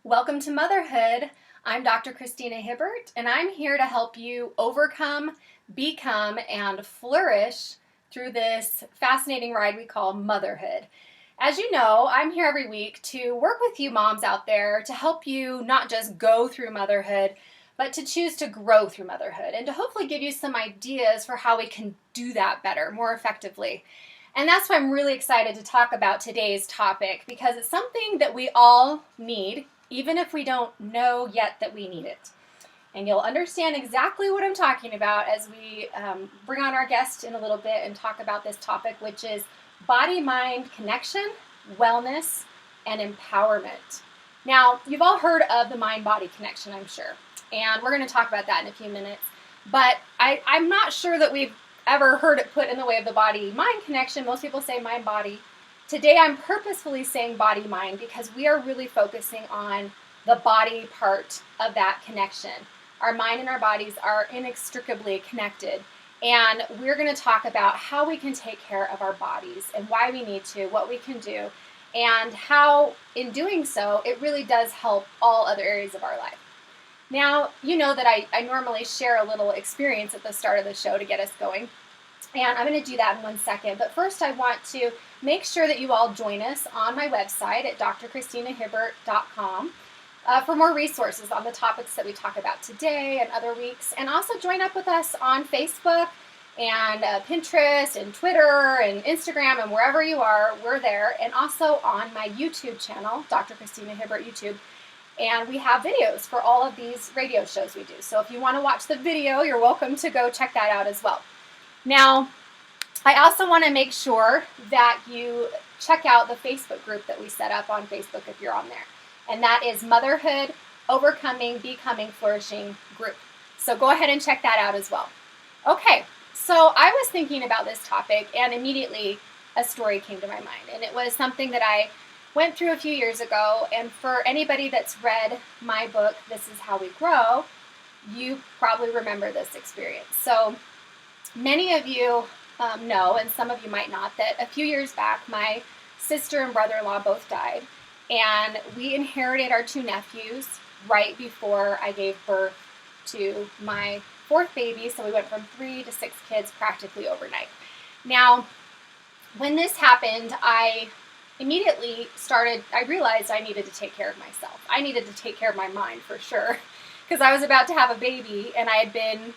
Welcome to Motherhood. I'm Dr. Christina Hibbert, and I'm here to help you overcome, become, and flourish through this fascinating ride we call motherhood. As you know, I'm here every week to work with you moms out there to help you not just go through motherhood, but to choose to grow through motherhood and to hopefully give you some ideas for how we can do that better, more effectively. And that's why I'm really excited to talk about today's topic, because it's something that we all need, even if we don't know yet that we need it. And you'll understand exactly what I'm talking about as we bring on our guest in a little bit and talk about this topic, which is body-mind connection, wellness, and empowerment. Now, you've all heard of the mind-body connection, I'm sure, and we're going to talk about that in a few minutes. But I'm not sure that we've ever heard it put in the way of the body-mind connection. Most people say mind-body. Today I'm purposefully saying body-mind because we are really focusing on the body part of that connection. Our mind and our bodies are inextricably connected, and we're going to talk about how we can take care of our bodies and why we need to, what we can do, and how in doing so it really does help all other areas of our life. Now, you know that I normally share a little experience at the start of the show to get us going, and I'm going to do that in 1 second. But first I want to make sure that you all join us on my website at drchristinahibbert.com for more resources on the topics that we talk about today and other weeks. And also join up with us on Facebook and Pinterest and Twitter and Instagram and wherever you are, we're there. And also on my YouTube channel, Dr. Christina Hibbert YouTube. And we have videos for all of these radio shows we do. So if you want to watch the video, you're welcome to go check that out as well. Now, I also want to make sure that you check out the Facebook group that we set up on Facebook if you're on there. And that is Motherhood, Overcoming, Becoming, Flourishing Group. So go ahead and check that out as well. Okay, so I was thinking about this topic and immediately a story came to my mind. And it was something that I went through a few years ago. And for anybody that's read my book, This Is How We Grow, you probably remember this experience. So many of you know, and some of you might not, that a few years back, my sister and brother-in-law both died, and we inherited our 2 nephews right before I gave birth to my 4th baby, so we went from 3 to 6 kids practically overnight. Now, when this happened, I realized I needed to take care of myself. I needed to take care of my mind for sure, because I was about to have a baby, and I had been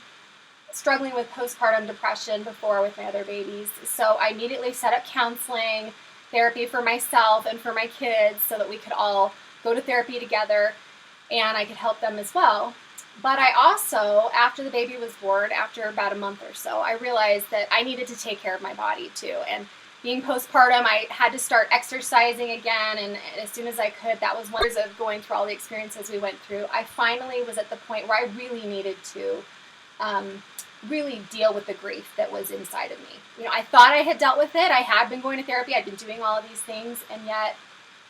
struggling with postpartum depression before with my other babies. So I immediately set up counseling, therapy for myself and for my kids so that we could all go to therapy together and I could help them as well. But I also, after the baby was born, after about a month or so, I realized that I needed to take care of my body too. And being postpartum, I had to start exercising again, and as soon as I could, that was 1 year of going through all the experiences we went through. I finally was at the point where I really needed to really deal with the grief that was inside of me. You know, I thought I had dealt with it. I had been going to therapy. I'd been doing all of these things, and yet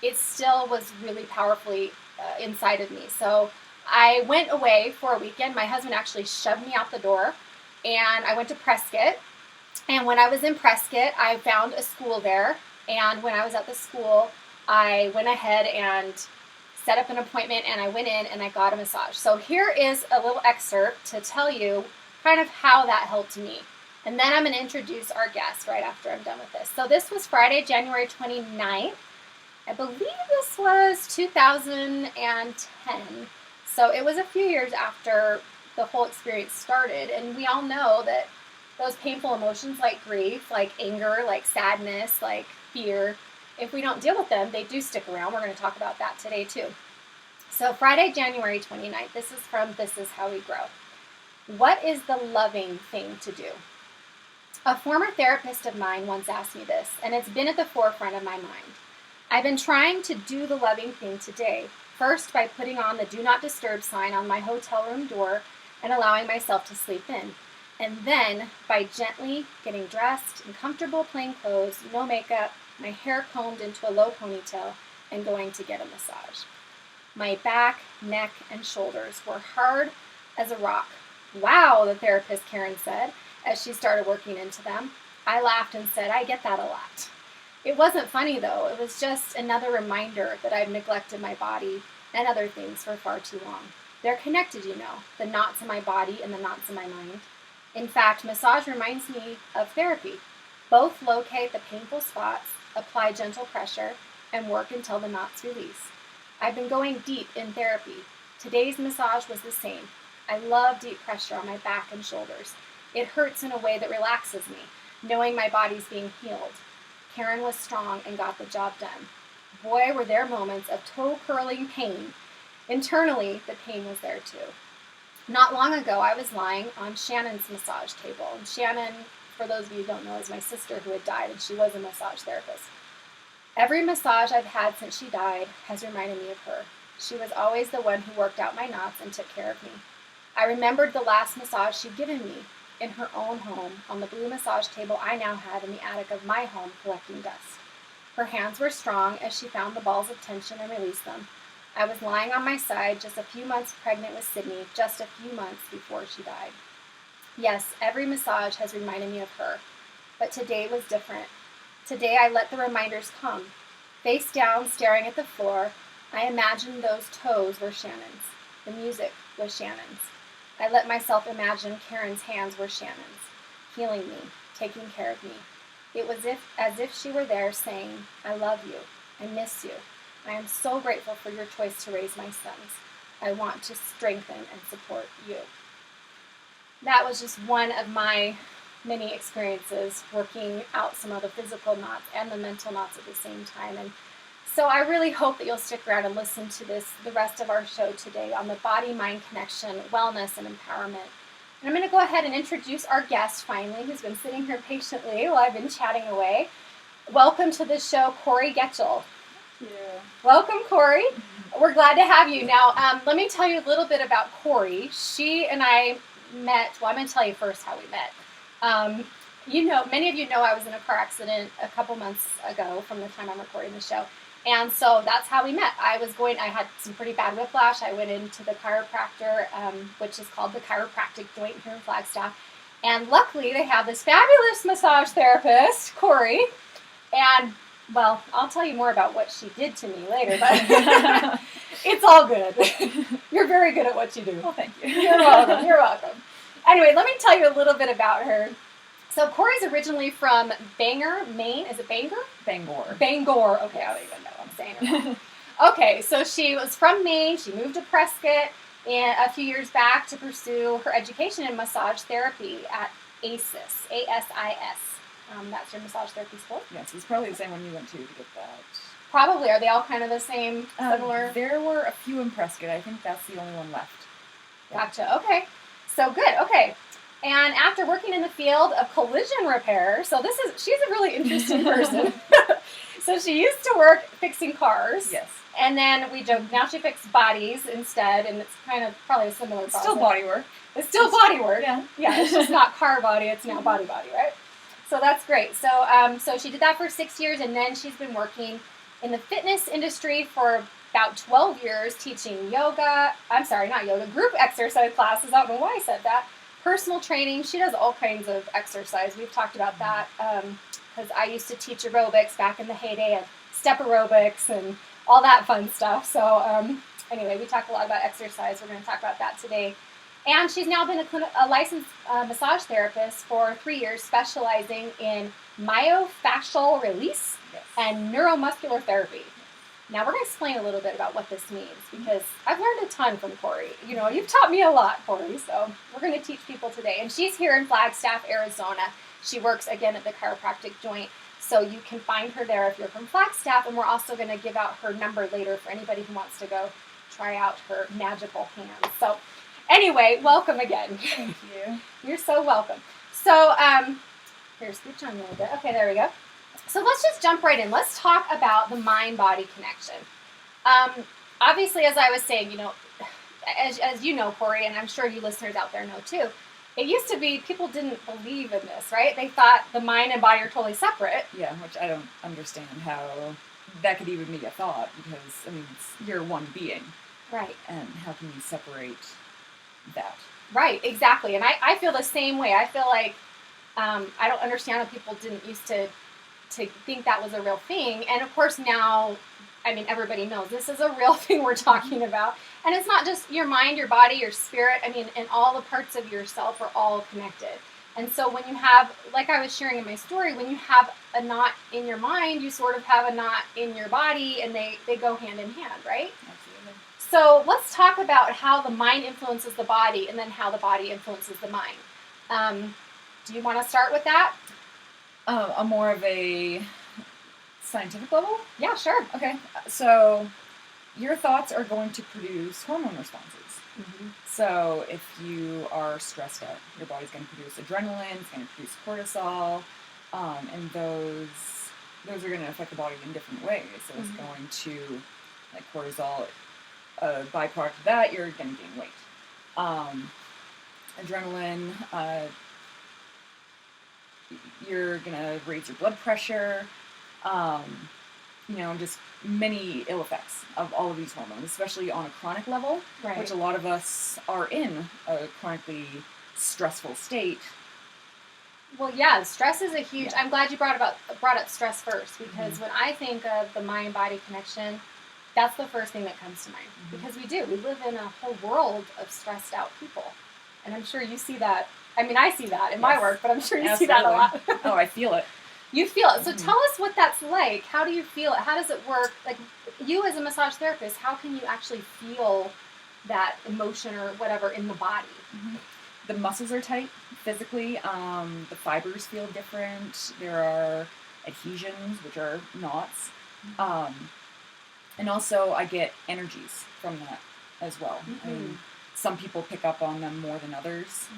it still was really powerfully inside of me. So I went away for a weekend. My husband actually shoved me out the door, and I went to Prescott. And when I was in Prescott, I found a school there. And when I was at the school, I went ahead and set up an appointment, and I went in and I got a massage. So here is a little excerpt to tell you kind of how that helped me. And then I'm going to introduce our guest right after I'm done with this. So this was Friday, January 29th. I believe this was 2010. So it was a few years after the whole experience started. And we all know that those painful emotions like grief, like anger, like sadness, like fear, if we don't deal with them, they do stick around. We're going to talk about that today too. So Friday, January 29th, this is from This Is How We Grow. What is the loving thing to do? A former therapist of mine once asked me this, and it's been at the forefront of my mind. I've been trying to do the loving thing today, first by putting on the Do Not Disturb sign on my hotel room door and allowing myself to sleep in, and then by gently getting dressed in comfortable plain clothes, no makeup, my hair combed into a low ponytail, and going to get a massage. My back, neck, and shoulders were hard as a rock. Wow, the therapist Karen said as she started working into them. I laughed and said, I get that a lot. It wasn't funny though. It was just another reminder that I've neglected my body and other things for far too long. They're connected, the knots in my body and the knots in my mind. In fact, massage reminds me of therapy. Both locate the painful spots, apply gentle pressure, and work until the knots release. I've been going deep in therapy. Today's massage was the same. I love deep pressure on my back and shoulders. It hurts in a way that relaxes me, knowing my body's being healed. Karen was strong and got the job done. Boy, were there moments of toe-curling pain. Internally, the pain was there too. Not long ago, I was lying on Shannon's massage table. And Shannon, for those of you who don't know, is my sister who had died, and she was a massage therapist. Every massage I've had since she died has reminded me of her. She was always the one who worked out my knots and took care of me. I remembered the last massage she'd given me in her own home on the blue massage table I now had in the attic of my home collecting dust. Her hands were strong as she found the balls of tension and released them. I was lying on my side, just a few months pregnant with Sydney, just a few months before she died. Yes, every massage has reminded me of her, but today was different. Today I let the reminders come. Face down, staring at the floor, I imagined those toes were Shannon's. The music was Shannon's. I let myself imagine Karen's hands were Shannon's, healing me, taking care of me. It was as if she were there saying, I love you, I miss you. I am so grateful for your choice to raise my sons. I want to strengthen and support you. That was just one of my many experiences working out some of the physical knots and the mental knots at the same time. And so I really hope that you'll stick around and listen to the rest of our show today on the body-mind connection, wellness, and empowerment. And I'm going to go ahead and introduce our guest finally, who's been sitting here patiently while I've been chatting away. Welcome to the show, Corey Getchell. Yeah. Welcome, Corey. We're glad to have you. Now, let me tell you a little bit about Corey. She and I met, well, I'm going to tell you first how we met. Many of you know I was in a car accident a couple months ago from the time I'm recording the show. And so that's how we met. I had some pretty bad whiplash. I went into the chiropractor, which is called the chiropractic joint here in Flagstaff. And luckily they have this fabulous massage therapist, Corey. And, well, I'll tell you more about what she did to me later, but it's all good. You're very good at what you do. Well, thank you. You're welcome. You're welcome. Anyway, let me tell you a little bit about her. So Corey's originally from Bangor, Maine. Is it Bangor? Bangor. Bangor. Okay, I don't even know. I'm saying it wrong. Okay, so she was from Maine. She moved to Prescott a few years back to pursue her education in massage therapy at ASIS, A-S-I-S. That's your massage therapy school? Yes, it's probably the same one you went to get that. Probably. Are they all kind of the same, similar? There were a few in Prescott. I think that's the only one left. Gotcha. Okay. So good. Okay. And after working in the field of collision repair, she's a really interesting person. So she used to work fixing cars. Yes. And then we joke, now she fixes bodies instead, and it's kind of probably a similar process. Still body work. It's still body work. Yeah. Yeah, it's just not car body, it's now body, right? So that's great. So so she did that for 6 years, and then she's been working in the fitness industry for about 12 years, teaching group exercise classes. I don't know why I said that. Personal training. She does all kinds of exercise. We've talked about that because I used to teach aerobics back in the heyday of step aerobics and all that fun stuff. So anyway, we talk a lot about exercise. We're going to talk about that today. And she's now been a licensed massage therapist for 3 years, specializing in myofascial release and neuromuscular therapy. Now, we're going to explain a little bit about what this means, because I've learned a ton from Corey. You've taught me a lot, Corey, so we're going to teach people today. And she's here in Flagstaff, Arizona. She works, again, at the chiropractic joint, so you can find her there if you're from Flagstaff, and we're also going to give out her number later for anybody who wants to go try out her magical hands. So anyway, welcome again. Thank you. You're so welcome. So here, scooch on a little bit. Okay, there we go. So let's just jump right in. Let's talk about the mind-body connection. Obviously, as I was saying, as you know, Corey, and I'm sure you listeners out there know too, it used to be people didn't believe in this, right? They thought the mind and body are totally separate. Yeah, which I don't understand how that could even be a thought, because, you're one being. Right. And how can you separate that? Right, exactly. And I feel the same way. I feel like I don't understand how people didn't used to think that was a real thing. And of course now I mean, everybody knows this is a real thing we're talking about. And it's not just your mind, your body, your spirit. I mean, and all the parts of yourself are all connected. And so when you have, like I was sharing in my story, when you have a knot in your mind, you sort of have a knot in your body, and they go hand in hand, right? Absolutely. So let's talk about how the mind influences the body and then how the body influences the mind. Do you want to start with that? A more of a scientific level? Yeah, sure. Okay. So your thoughts are going to produce hormone responses. Mm-hmm. So if you are stressed out, your body's going to produce adrenaline, it's going to produce cortisol, and those are going to affect the body in different ways. So it's going to, like cortisol, a byproduct of that, you're going to gain weight. Adrenaline, you're going to raise your blood pressure, just many ill effects of all of these hormones, especially on a chronic level, Right. which a lot of us are in a chronically stressful state. Well, yeah, stress is a huge. Yeah. I'm glad you brought up stress first, because when I think of the mind-body connection, that's the first thing that comes to mind. Because we live in a whole world of stressed out people, and I'm sure you see that. I mean, I see that in my work, but I'm sure you see that a lot. Oh, I feel it. You feel it. So tell us what that's like. How do you feel it? How does it work? Like, you as a massage therapist, how can you actually feel that emotion or whatever in the body? The muscles are tight physically. The fibers feel different. There are adhesions, which are knots. And also I get energies from that as well. I mean, some people pick up on them more than others,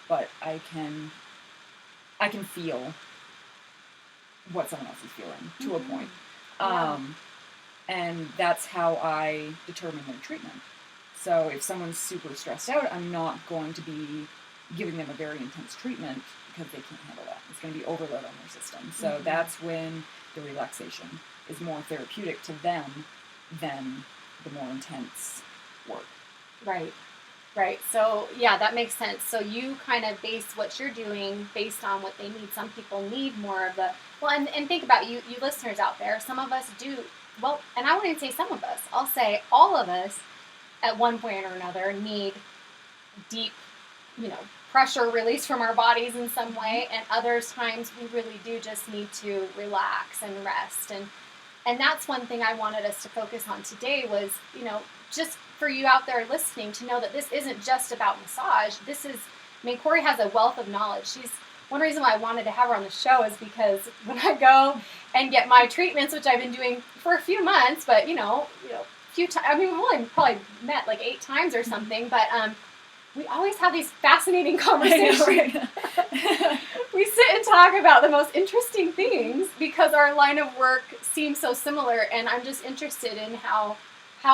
but I can feel what someone else is feeling to a point. And that's how I determine their treatment. So if someone's super stressed out, I'm not going to be giving them a very intense treatment because they can't handle that. It's going to be overload on their system. So that's when the relaxation is more therapeutic to them than the more intense work. Right. So, yeah, that makes sense. So you kind of base what you're doing based on what they need. Some people need more of the, and think about you listeners out there. Some of us do, and I won't even say some of us. I'll say all of us at one point or another need deep, pressure release from our bodies in some way. And other times we really do just need to relax and rest. And that's one thing I wanted us to focus on today was, just for you out there listening to know that this isn't just about massage. Corey has a wealth of knowledge. One reason why I wanted to have her on the show is because when I go and get my treatments, which I've been doing for a few months, but, few times, I mean, we've only probably met like 8 times or something, but we always have these fascinating conversations. We sit and talk about the most interesting things because our line of work seems so similar, and I'm just interested in how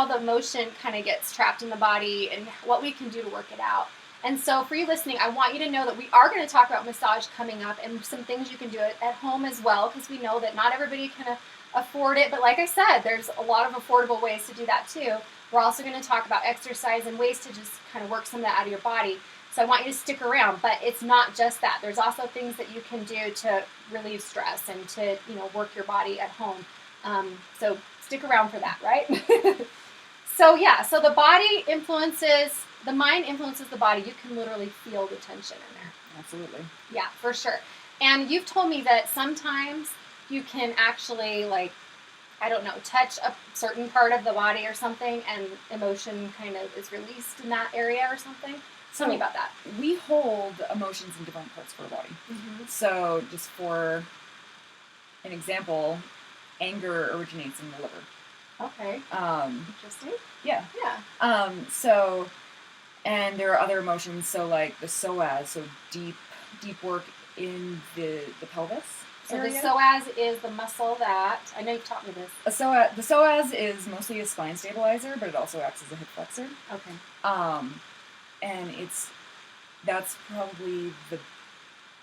the emotion kind of gets trapped in the body and what we can do to work it out. And so for you listening, I want you to know that we are going to talk about massage coming up and some things you can do at home as well, because we know that not everybody can afford it. But like I said, there's a lot of affordable ways to do that too. We're also going to talk about exercise and ways to just kind of work some of that out of your body. So I want you to stick around, but it's not just that. There's also things that you can do to relieve stress and to, work your body at home. So stick around for that, right? So the mind influences the body. You can literally feel the tension in there. Absolutely. Yeah, for sure. And you've told me that sometimes you can actually, touch a certain part of the body or something, and emotion kind of is released in that area or something. Tell me about that. We hold emotions in different parts of our body. So just for an example, anger originates in the liver. Okay. Interesting. Yeah. Yeah. And there are other emotions, so like the psoas, so deep work in the pelvis. So area. The psoas is the muscle that, I know you've taught me this. The psoas is mostly a spine stabilizer, but it also acts as a hip flexor. Okay. And that's probably the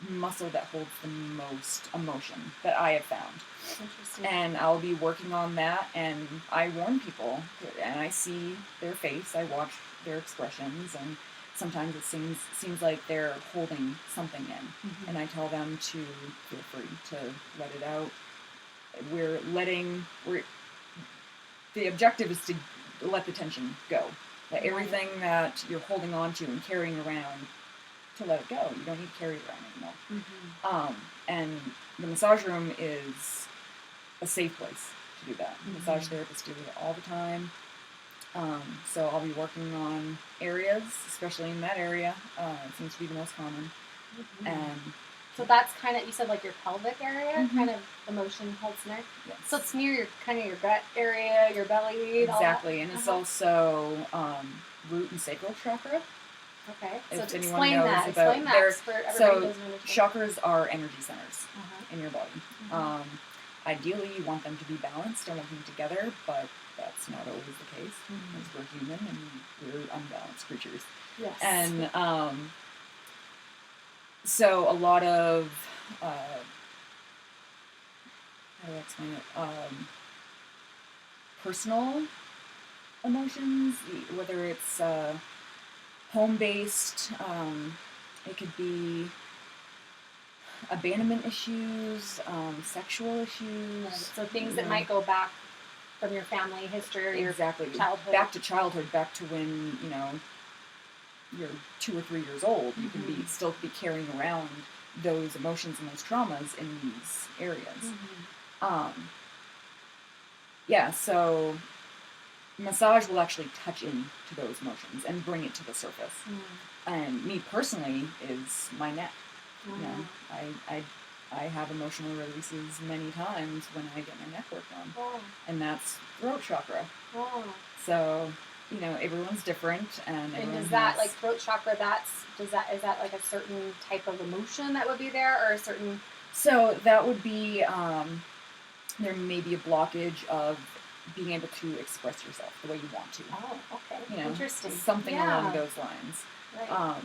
muscle that holds the most emotion that I have found. Interesting. And I'll be working on that, and I warn people, and I see their face, I watch their expressions, and sometimes it seems like they're holding something in, and I tell them to feel free to let it out. the objective is to let the tension go. That everything that you're holding on to and carrying around, to let it go. You don't need to carry it around anymore. And the massage room is a safe place to do that. Massage therapists do it all the time. So I'll be working on areas, especially in that area. It seems to be the most common. And so that's kind of, you said like your pelvic area, kind of emotion holds neck. Yes. So it's near your kind of your gut area, your belly. Exactly, and it's also root and sacral chakra. Okay, so If anyone explain knows that. about Explain that for everybody who so doesn't understand. chakras are energy centers in your body. Ideally, you want them to be balanced and working together, but that's not always the case because we're human and we're unbalanced creatures. Yes. And so a lot of how do I explain it? Personal emotions, whether it's home-based, it could be abandonment issues, sexual issues. Right. So things that might go back from your family history or your childhood. Back to childhood, back to when, you're 2 or 3 years old. You can still be carrying around those emotions and those traumas in these areas. So massage will actually touch into those emotions and bring it to the surface. And me personally is my neck. I have emotional releases many times when I get my neck worked on. And that's throat chakra. So, everyone's different and does that, like throat chakra, is that like a certain type of emotion that would be there or a certain... So that would be, there may be a blockage of being able to express yourself the way you want to. Oh, okay. Interesting. Something along those lines. Right.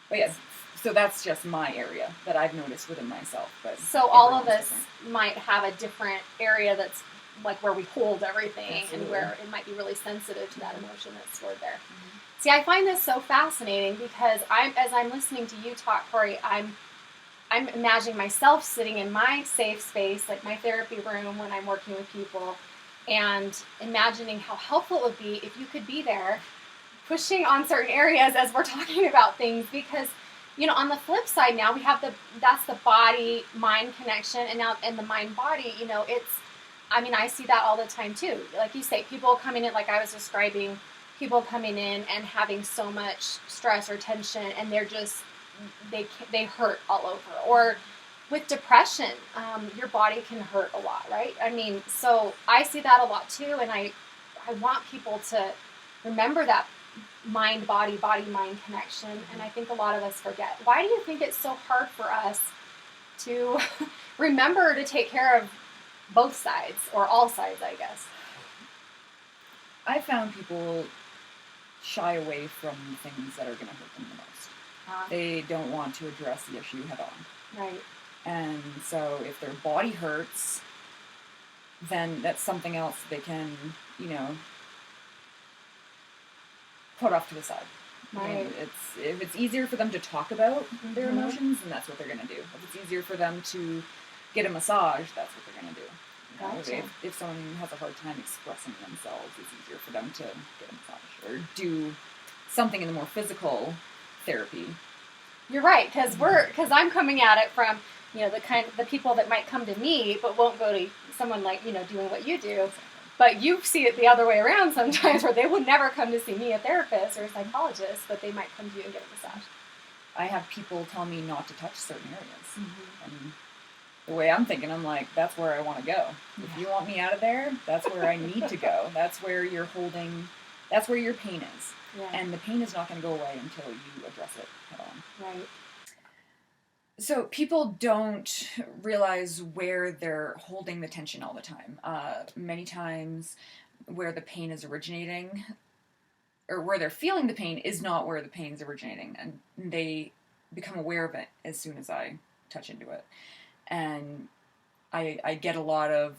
But yeah, so that's just my area that I've noticed within myself. But so all of us might have a different area that's like where we hold everything. Absolutely. And where it might be really sensitive to that emotion that's stored there. See, I find this so fascinating because as I'm listening to you talk, Corey, I'm imagining myself sitting in my safe space, like my therapy room when I'm working with people, and imagining how helpful it would be if you could be there pushing on certain areas as we're talking about things, because on the flip side now we have that's the body mind connection, and now in the mind body, I see that all the time too. Like you say, people coming in, like I was describing, people coming in and having so much stress or tension, and they're just they hurt all over. Or with depression, your body can hurt a lot, right? So I see that a lot too, and I want people to remember that mind-body, body-mind connection, and I think a lot of us forget. Why do you think it's so hard for us to remember to take care of both sides, or all sides, I guess? I found people shy away from things that are going to hurt them the most. They don't want to address the issue head on. Right. And so if their body hurts, then that's something else they can, put off to the side. Right. If it's easier for them to talk about their emotions, then that's what they're going to do. If it's easier for them to get a massage, that's what they're going to do. Gotcha. If someone has a hard time expressing themselves, it's easier for them to get a massage or do something in the more physical therapy. You're right, because I'm coming at it from the people that might come to me but won't go to someone like doing what you do. But you see it the other way around sometimes, where they would never come to see me, a therapist or a psychologist, but they might come to you and get a massage. I have people tell me not to touch certain areas. And the way I'm thinking, I'm like, that's where I want to go. If you want me out of there, that's where I need to go. That's where that's where your pain is. Yeah. And the pain is not going to go away until you address it head on. Right. So people don't realize where they're holding the tension all the time. Many times where the pain is originating, or where they're feeling the pain, is not where the pain is originating. And they become aware of it as soon as I touch into it. And I get a lot of,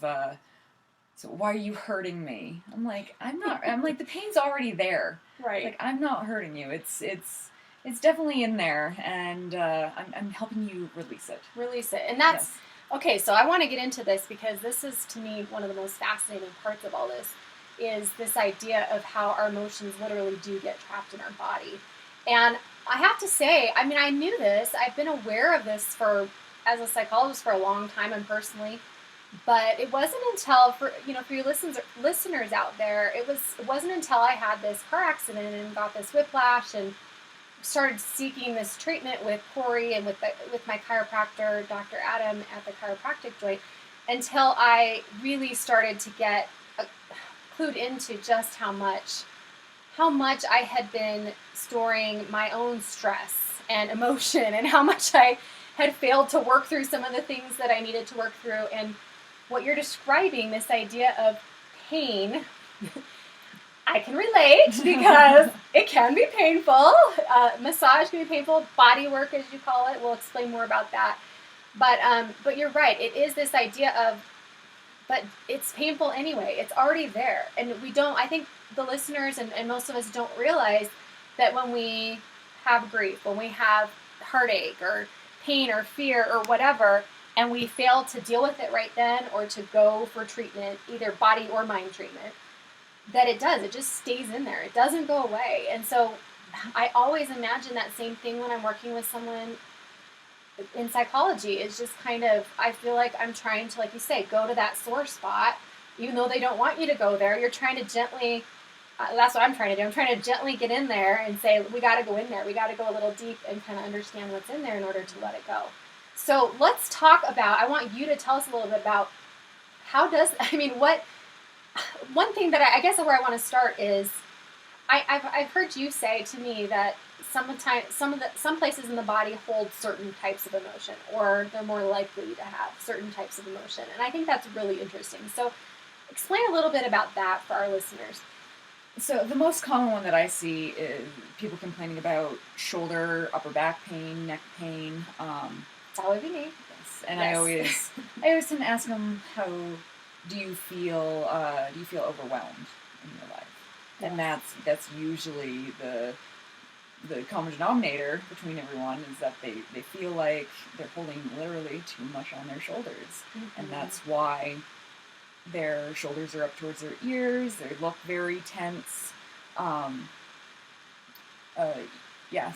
so why are you hurting me? I'm like, the pain's already there. Right. Like, I'm not hurting you. It's definitely in there, and I'm helping you release it. Release it. And that's Okay, so I want to get into this because this is, to me, one of the most fascinating parts of all this is this idea of how our emotions literally do get trapped in our body. And I have to say, I mean, I knew this. I've been aware of this as a psychologist for a long time and personally, but it wasn't until for your listeners out there, it wasn't until I had this car accident and got this whiplash and started seeking this treatment with Corey and with my chiropractor, Dr. Adam, at the chiropractic joint, until I really started to get clued into just how much I had been storing my own stress and emotion, and how much I had failed to work through some of the things that I needed to work through. And what you're describing, this idea of pain, I can relate because it can be painful. Massage can be painful. Body work, as you call it, we'll explain more about that. But you're right. It is this idea of, but it's painful anyway. It's already there, and we don't. I think the listeners and most of us don't realize that when we have grief, when we have heartache or pain or fear or whatever, and we fail to deal with it right then or to go for treatment, either body or mind treatment, that it just stays in there. It doesn't go away. And so I always imagine that same thing when I'm working with someone in psychology. It's just kind of, I feel like I'm trying to, like you say, go to that sore spot, even though they don't want you to go there. You're trying to gently, that's what I'm trying to do. I'm trying to gently get in there and say, we got to go in there. We got to go a little deep and kind of understand what's in there in order to let it go. So let's talk about, I want you to tell us a little bit about one thing that I guess where I want to start is, I've heard you say to me that some places in the body hold certain types of emotion, or they're more likely to have certain types of emotion, and I think that's really interesting. So explain a little bit about that for our listeners. So the most common one that I see is people complaining about shoulder, upper back pain, neck pain. That would be me. Yes. And yes. I always tend to ask them, how do you feel overwhelmed in your life? Yes. And that's usually the common denominator between everyone, is that they feel like they're holding literally too much on their shoulders. Mm-hmm. And that's why their shoulders are up towards their ears, they look very tense.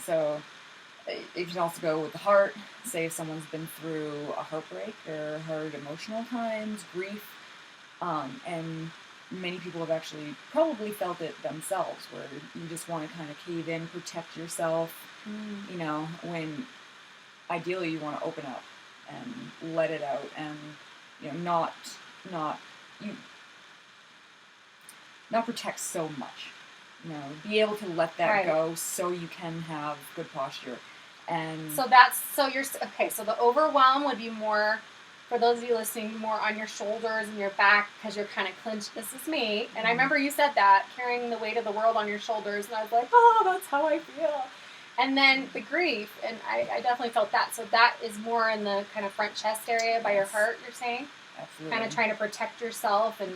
So it can also go with the heart. Say if someone's been through a heartbreak or hard emotional times, grief, and many people have actually probably felt it themselves, where you just want to kind of cave in, protect yourself, when ideally you want to open up and let it out, and not protect so much. Be able to let that go so you can have good posture. And so the overwhelm would be more, for those of you listening, more on your shoulders and your back, because you're kind of clenched. This is me. And I remember you said that, carrying the weight of the world on your shoulders, and I was like, oh, that's how I feel. And then the grief, and I definitely felt that. So that is more in the kind of front chest area by your heart, you're saying? Absolutely. Kind of trying to protect yourself, and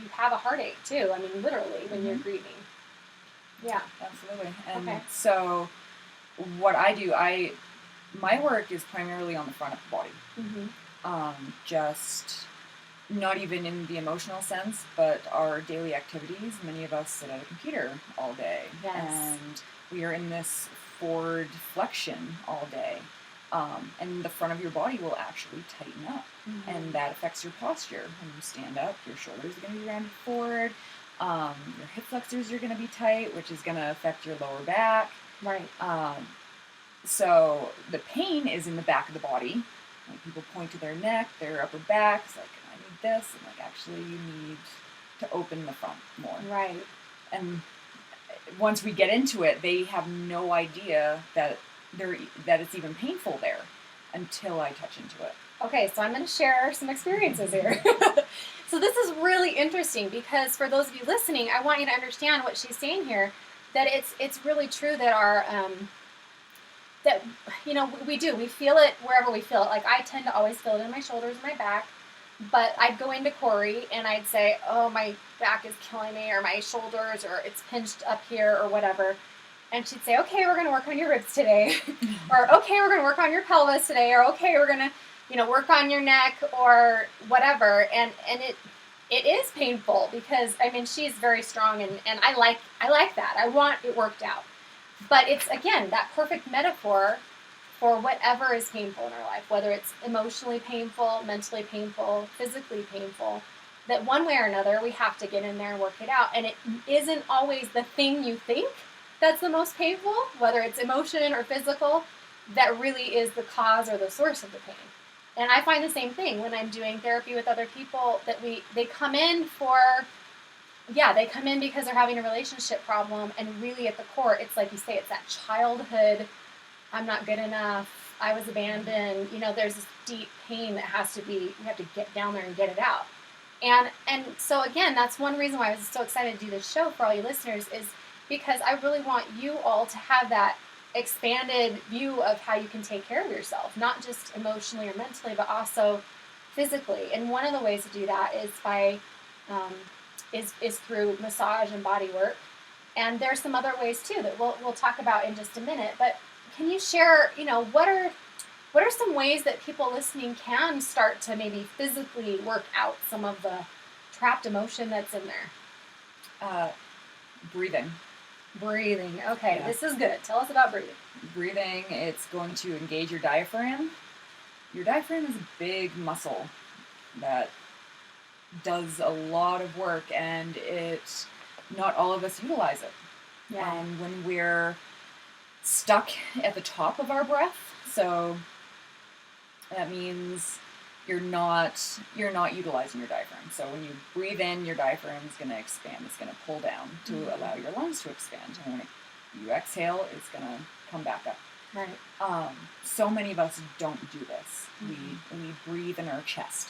you have a heartache too. I mean, literally, when you're grieving. Yeah. Absolutely. And so what I do, my work is primarily on the front of the body. Mm-hmm. Just not even in the emotional sense, but our daily activities. Many of us sit at a computer all day. Yes. And we are in this forward flexion all day. And the front of your body will actually tighten up. Mm-hmm. And that affects your posture. When you stand up, your shoulders are going to be rounded forward. Your hip flexors are going to be tight, which is going to affect your lower back. Right. So the pain is in the back of the body. Like, people point to their neck, their upper back. It's like, I need this. And actually you need to open the front more. Right. And once we get into it, they have no idea that it's even painful there until I touch into it. Okay, so I'm going to share some experiences here. So this is really interesting, because for those of you listening, I want you to understand what she's saying here, that it's really true that our we feel it wherever we feel it. Like, I tend to always feel it in my shoulders and my back, but I'd go into Corey and I'd say, oh, my back is killing me, or my shoulders, or it's pinched up here, or whatever. And she'd say, okay, we're going to work on your ribs today. Or, okay, we're going to work on your pelvis today. Or, okay, we're going to, work on your neck or whatever. And it is painful because, I mean, she's very strong and I like that. I want it worked out. But it's, again, that perfect metaphor for whatever is painful in our life, whether it's emotionally painful, mentally painful, physically painful, that one way or another we have to get in there and work it out. And it isn't always the thing you think that's the most painful, whether it's emotion or physical, that really is the cause or the source of the pain. And I find the same thing when I'm doing therapy with other people, that they come in because they're having a relationship problem, and really at the core, it's like you say, it's that childhood, I'm not good enough, I was abandoned, there's this deep pain that you have to get down there and get it out. And so again, that's one reason why I was so excited to do this show for all you listeners, is because I really want you all to have that expanded view of how you can take care of yourself, not just emotionally or mentally, but also physically. And one of the ways to do that is by is through massage and body work. And there's some other ways too that we'll talk about in just a minute. But can you share, what are some ways that people listening can start to maybe physically work out some of the trapped emotion that's in there? Breathing. Breathing. Okay, Yeah. This is good. Tell us about breathing. Breathing, it's going to engage your diaphragm. Your diaphragm is a big muscle that does a lot of work, and not all of us utilize it. Yeah. When we're stuck at the top of our breath, so that means you're not utilizing your diaphragm. So when you breathe in, your diaphragm is going to expand. It's going to pull down to allow your lungs to expand. And when you exhale, it's going to come back up. Right. So many of us don't do this. We breathe in our chest.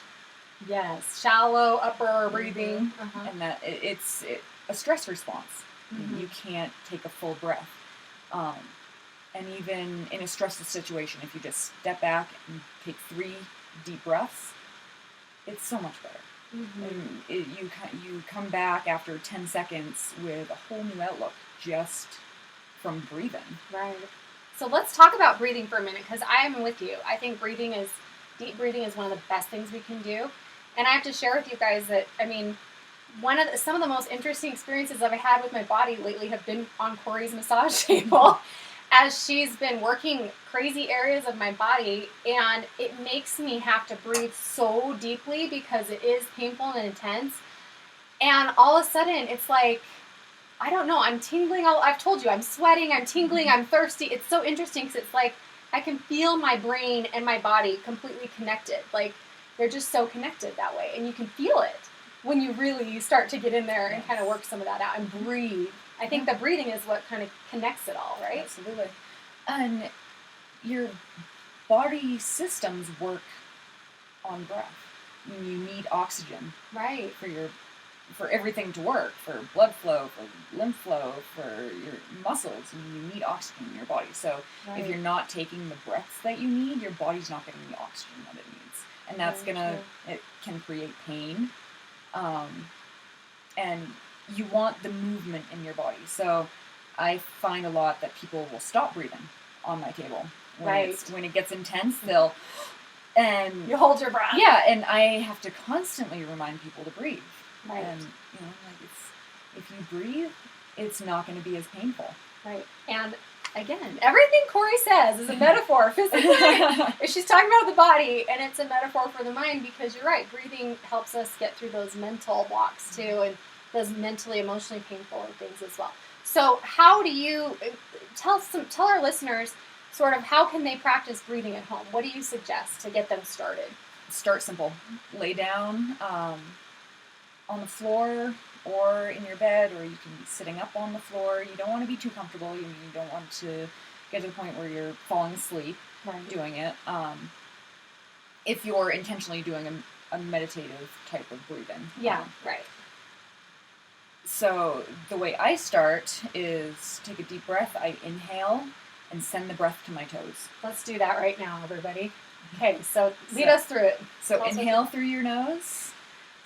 Yes, shallow upper breathing. Mm-hmm. And that it's a stress response. Mm-hmm. You can't take a full breath. And even in a stressful situation, if you just step back and take 3 deep breaths, it's so much better. Mm-hmm. And you come back after 10 seconds with a whole new outlook just from breathing. Right. So let's talk about breathing for a minute, because I am with you. I think deep breathing is one of the best things we can do. And I have to share with you guys that, I mean, some of the most interesting experiences I've had with my body lately have been on Corey's massage table. As she's been working crazy areas of my body, and it makes me have to breathe so deeply because it is painful and intense. And all of a sudden, it's like, I don't know, I'm tingling. I've told you, I'm sweating, I'm tingling, I'm thirsty. It's so interesting because it's like I can feel my brain and my body completely connected. Like, they're just so connected that way. And you can feel it when you really start to get in there and kind of work some of that out and breathe. I think the breathing is what kind of connects it all, right? Absolutely. And your body systems work on breath. I mean, you need oxygen, right, for everything to work, for blood flow, for lymph flow, for your muscles. And you need oxygen in your body. So if you're not taking the breaths that you need, your body's not getting the oxygen that it needs, and that's it can create pain. And you want the movement in your body. So I find a lot that people will stop breathing on my table. When it gets intense, and you hold your breath. Yeah, and I have to constantly remind people to breathe. Right. And if you breathe, it's not going to be as painful. Right. And again, everything Corey says is a metaphor physically. She's talking about the body, and it's a metaphor for the mind, because you're right. Breathing helps us get through those mental blocks too, and those mentally, emotionally painful things as well. So how do you tell our listeners sort of how can they practice breathing at home? What do you suggest to get them started? Start simple. Lay down on the floor or in your bed, or you can be sitting up on the floor. You don't want to be too comfortable. You don't want to get to the point where you're falling asleep doing it. If you're intentionally doing a meditative type of breathing. Yeah, right. So the way I start is take a deep breath. I inhale and send the breath to my toes. Let's do that right now, everybody. Okay, so lead us through it. So inhale through your nose,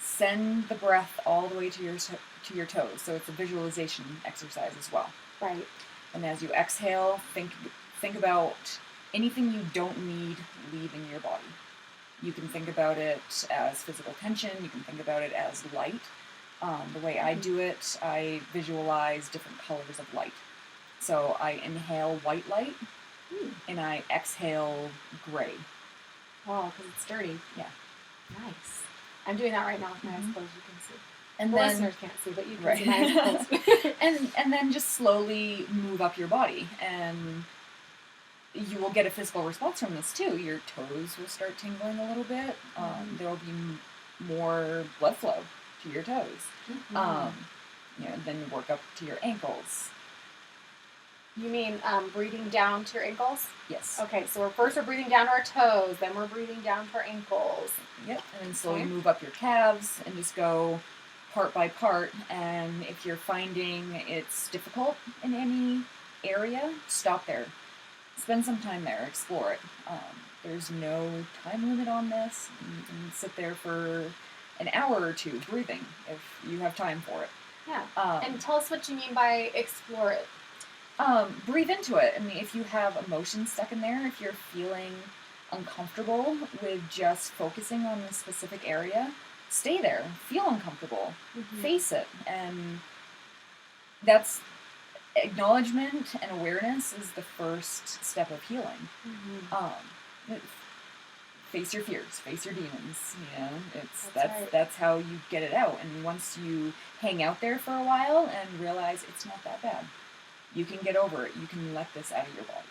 send the breath all the way to your toes. So it's a visualization exercise as well. Right. And as you exhale, think about anything you don't need leaving your body. You can think about it as physical tension. You can think about it as light. The way I do it, I visualize different colors of light. So I inhale white light, and I exhale gray. Oh, because it's dirty. Yeah. Nice. I'm doing that right now with my eyes closed. You can see. And the then, listeners can't see, but you can right. see my eyes closed. and then just slowly move up your body, and you will get a physical response from this too. Your toes will start tingling a little bit. There will be more blood flow to your toes. Then you work up to your ankles. You mean breathing down to your ankles? Yes. Okay, so we're breathing down to our toes, then we're breathing down to our ankles. Yep, and then slowly move up your calves and just go part by part. And if you're finding it's difficult in any area, stop there. Spend some time there, explore it. There's no time limit on this. You can sit there for an hour or two breathing if you have time for it. Yeah. And tell us what you mean by explore it. Breathe into it. I mean, if you have emotions stuck in there, if you're feeling uncomfortable with just focusing on a specific area, stay there. Feel uncomfortable. Face it. And that's acknowledgement and awareness is the first step of healing. Face your fears, face your demons. That's how you get it out. And once you hang out there for a while and realize it's not that bad, you can get over it. You can let this out of your body.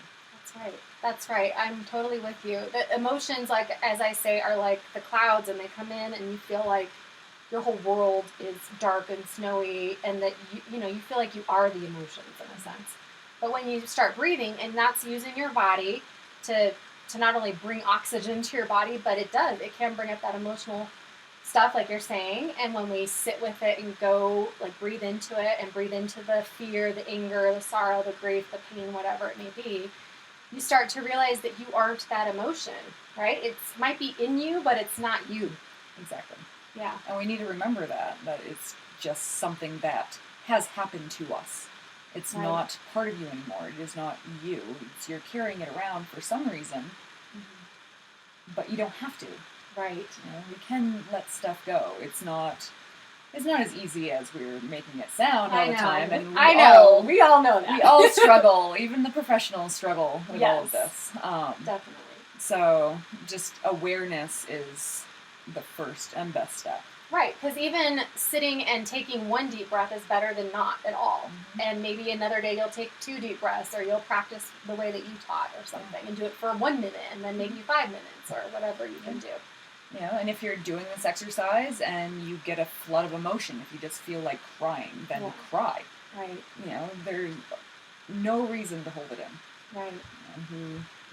That's right. I'm totally with you. The emotions, like as I say, are like the clouds, and they come in, and you feel like your whole world is dark and snowy, and that you feel like you are the emotions in a sense. But when you start breathing, and that's using your body to not only bring oxygen to your body, but it can bring up that emotional stuff like you're saying. And when we sit with it and go like breathe into it and breathe into the fear, the anger, the sorrow, the grief, the pain, whatever it may be, you start to realize that you aren't that emotion, right? It might be in you, but it's not you. Exactly. Yeah. And we need to remember that it's just something that has happened to us. It's not part of you anymore. It is not you. You're carrying it around for some reason, but you don't have to. Right. We can let stuff go. It's not as easy as we're making it sound all the time. And we all know that. We all struggle. Even the professionals struggle with all of this. Definitely. So just awareness is the first and best step. Right, because even sitting and taking one deep breath is better than not at all. And maybe another day you'll take 2 deep breaths, or you'll practice the way that you taught or something, and do it for 1 minute, and then maybe 5 minutes, or whatever you can do. And if you're doing this exercise and you get a flood of emotion, if you just feel like crying, then cry. Right. There's no reason to hold it in. Right.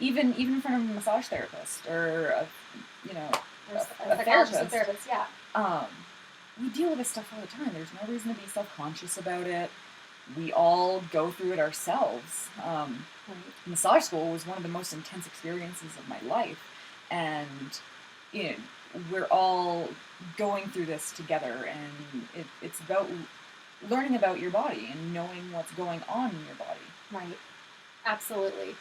Even in front of a massage therapist or a therapist. Yeah. We deal with this stuff all the time. There's no reason to be self-conscious about it. We all go through it ourselves. Massage school was one of the most intense experiences of my life, and we're all going through this together, and it's about learning about your body and knowing what's going on in your body. Right. Absolutely.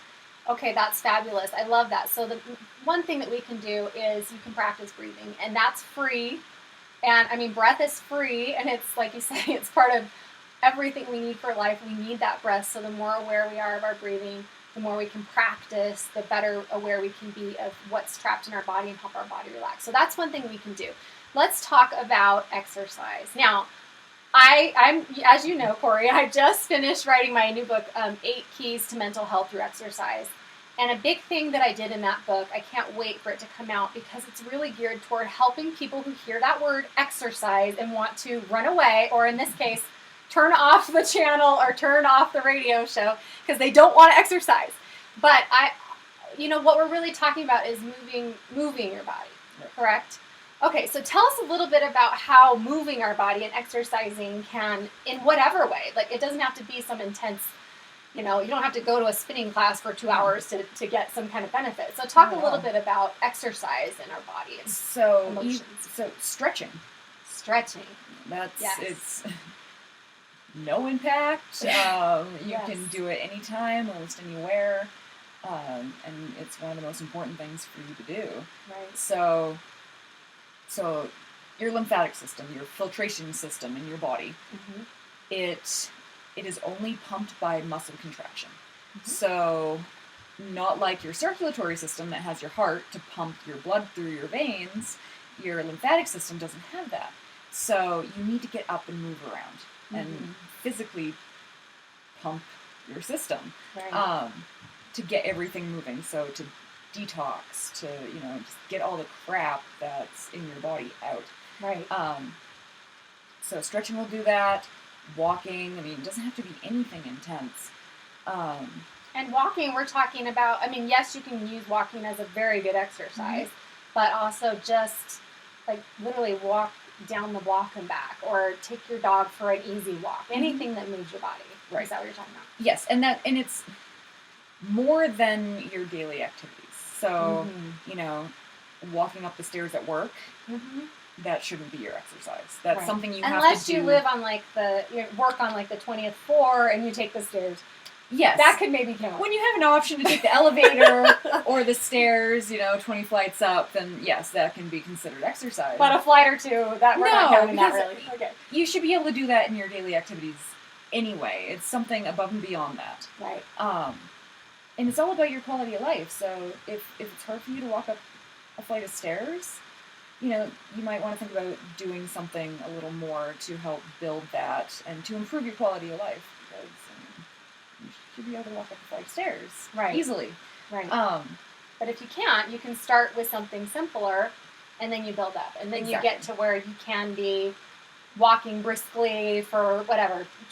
Okay, that's fabulous. I love that. So the one thing that we can do is you can practice breathing, and that's free. And I mean, breath is free, and it's like you say, it's part of everything we need for life. We need that breath. So the more aware we are of our breathing, the more we can practice, the better aware we can be of what's trapped in our body and help our body relax. So that's one thing we can do. Let's talk about exercise. Now, I'm, as you know, Corey, I just finished writing my new book, 8 Keys to Mental Health Through Exercise. And a big thing that I did in that book, I can't wait for it to come out, because it's really geared toward helping people who hear that word exercise and want to run away, or in this case, turn off the channel or turn off the radio show because they don't want to exercise. But what we're really talking about is moving your body, correct? Okay, so tell us a little bit about how moving our body and exercising can, in whatever way, like it doesn't have to be some intense, you don't have to go to a spinning class for 2 hours to get some kind of benefit. So talk a little bit about exercise in our body and emotions. So stretching. It's no impact. You can do it anytime, almost anywhere. And it's one of the most important things for you to do. Right. So your lymphatic system, your filtration system in your body, Mm-hmm. it is only pumped by muscle contraction. Mm-hmm. So not like your circulatory system that has your heart to pump your blood through your veins, your lymphatic system doesn't have that. So you need to get up and move around and physically pump your system, Right. to get everything moving. So to detox, to just get all the crap that's in your body out. Right. So stretching will do that. Walking, I mean, it doesn't have to be anything intense. And walking, we're talking about, I mean, yes, you can use walking as a very good exercise, but also just like literally walk down the block and back, or take your dog for an easy walk. Anything that moves your body. Right. Is that what you're talking about? Yes, and it's more than your daily activities. So, walking up the stairs at work, that shouldn't be your exercise. That's something you have to do. Unless you live on work on the 20th floor and you take the stairs. Yes. That could maybe count. When you have an option to take the elevator or the stairs, 20 flights up, then yes, that can be considered exercise. But a flight or two, we're not counting that really. Okay. You should be able to do that in your daily activities anyway. It's something above and beyond that. Right. And it's all about your quality of life. So if it's hard for you to walk up a flight of stairs, you might want to think about doing something a little more to help build that and to improve your quality of life. Because you should be able to walk up a flight of stairs easily. Right. But if you can't, you can start with something simpler, and then you build up. And then you get to where you can be walking briskly for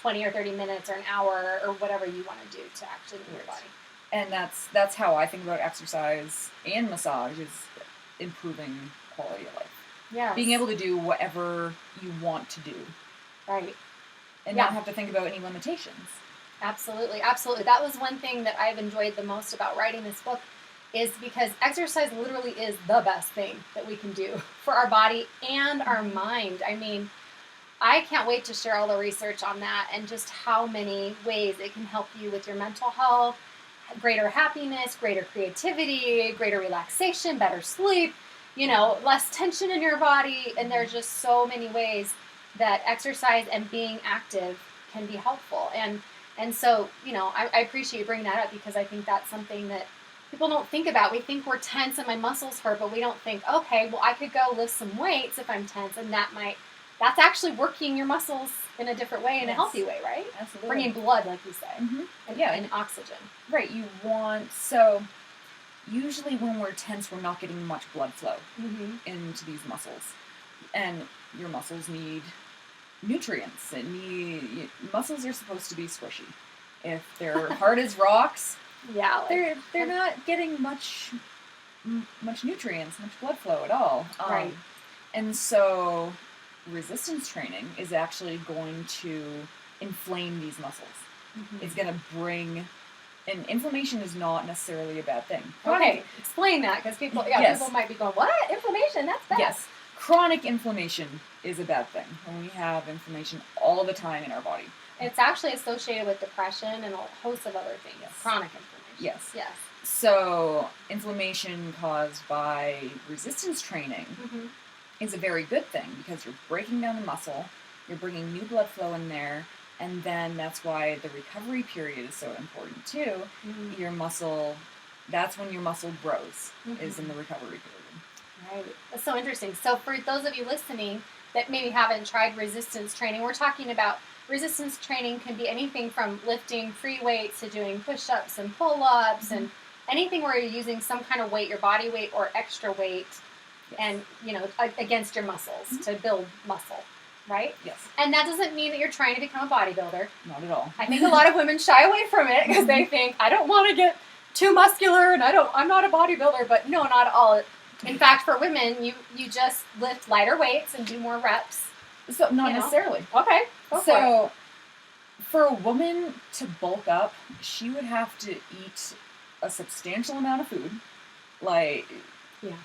20 or 30 minutes or an hour or whatever you want to do to actually move your body. And that's how I think about exercise and massage, is improving quality of life. Yeah. Being able to do whatever you want to do. Right. And not have to think about any limitations. Absolutely. Absolutely. That was one thing that I've enjoyed the most about writing this book, is because exercise literally is the best thing that we can do for our body and our mind. I mean, I can't wait to share all the research on that and just how many ways it can help you with your mental health, greater happiness, greater creativity, greater relaxation, better sleep, less tension in your body. And there's just so many ways that exercise and being active can be helpful. And so, I appreciate you bringing that up, because I think that's something that people don't think about. We think we're tense and my muscles hurt, but we don't think, okay, well, I could go lift some weights if I'm tense, and that's actually working your muscles in a different way, in a healthy way, right? Absolutely. Bringing blood, like you say, and oxygen. Right. So usually when we're tense, we're not getting much blood flow into these muscles, and your muscles need nutrients. Muscles are supposed to be squishy. If they're hard as rocks, they're not getting much nutrients, much blood flow at all. Right. And so resistance training is actually going to inflame these muscles. It's going to bring, and inflammation is not necessarily a bad thing. Okay, explain that, because people might be going, what? Inflammation? That's bad. Yes. Chronic inflammation is a bad thing. When we have inflammation all the time in our body. It's actually associated with depression and a host of other things. Yes. Chronic inflammation. Yes. Yes. So inflammation caused by resistance training is a very good thing, because you're breaking down the muscle, you're bringing new blood flow in there, and then that's why the recovery period is so important too. Your muscle, that's when your muscle grows, is in the recovery period. Right. That's so interesting. So for those of you listening that maybe haven't tried resistance training, we're talking about resistance training can be anything from lifting free weights to doing push-ups and pull-ups and anything where you're using some kind of weight, your body weight or extra weight, and against your muscles to build muscle, right? Yes. And that doesn't mean that you're trying to become a bodybuilder. Not at all. I think a lot of women shy away from it because they think, I don't want to get too muscular and I'm not a bodybuilder, but no, not at all. In fact, for women, you just lift lighter weights and do more reps. So not necessarily. Okay. So for a woman to bulk up, she would have to eat a substantial amount of food,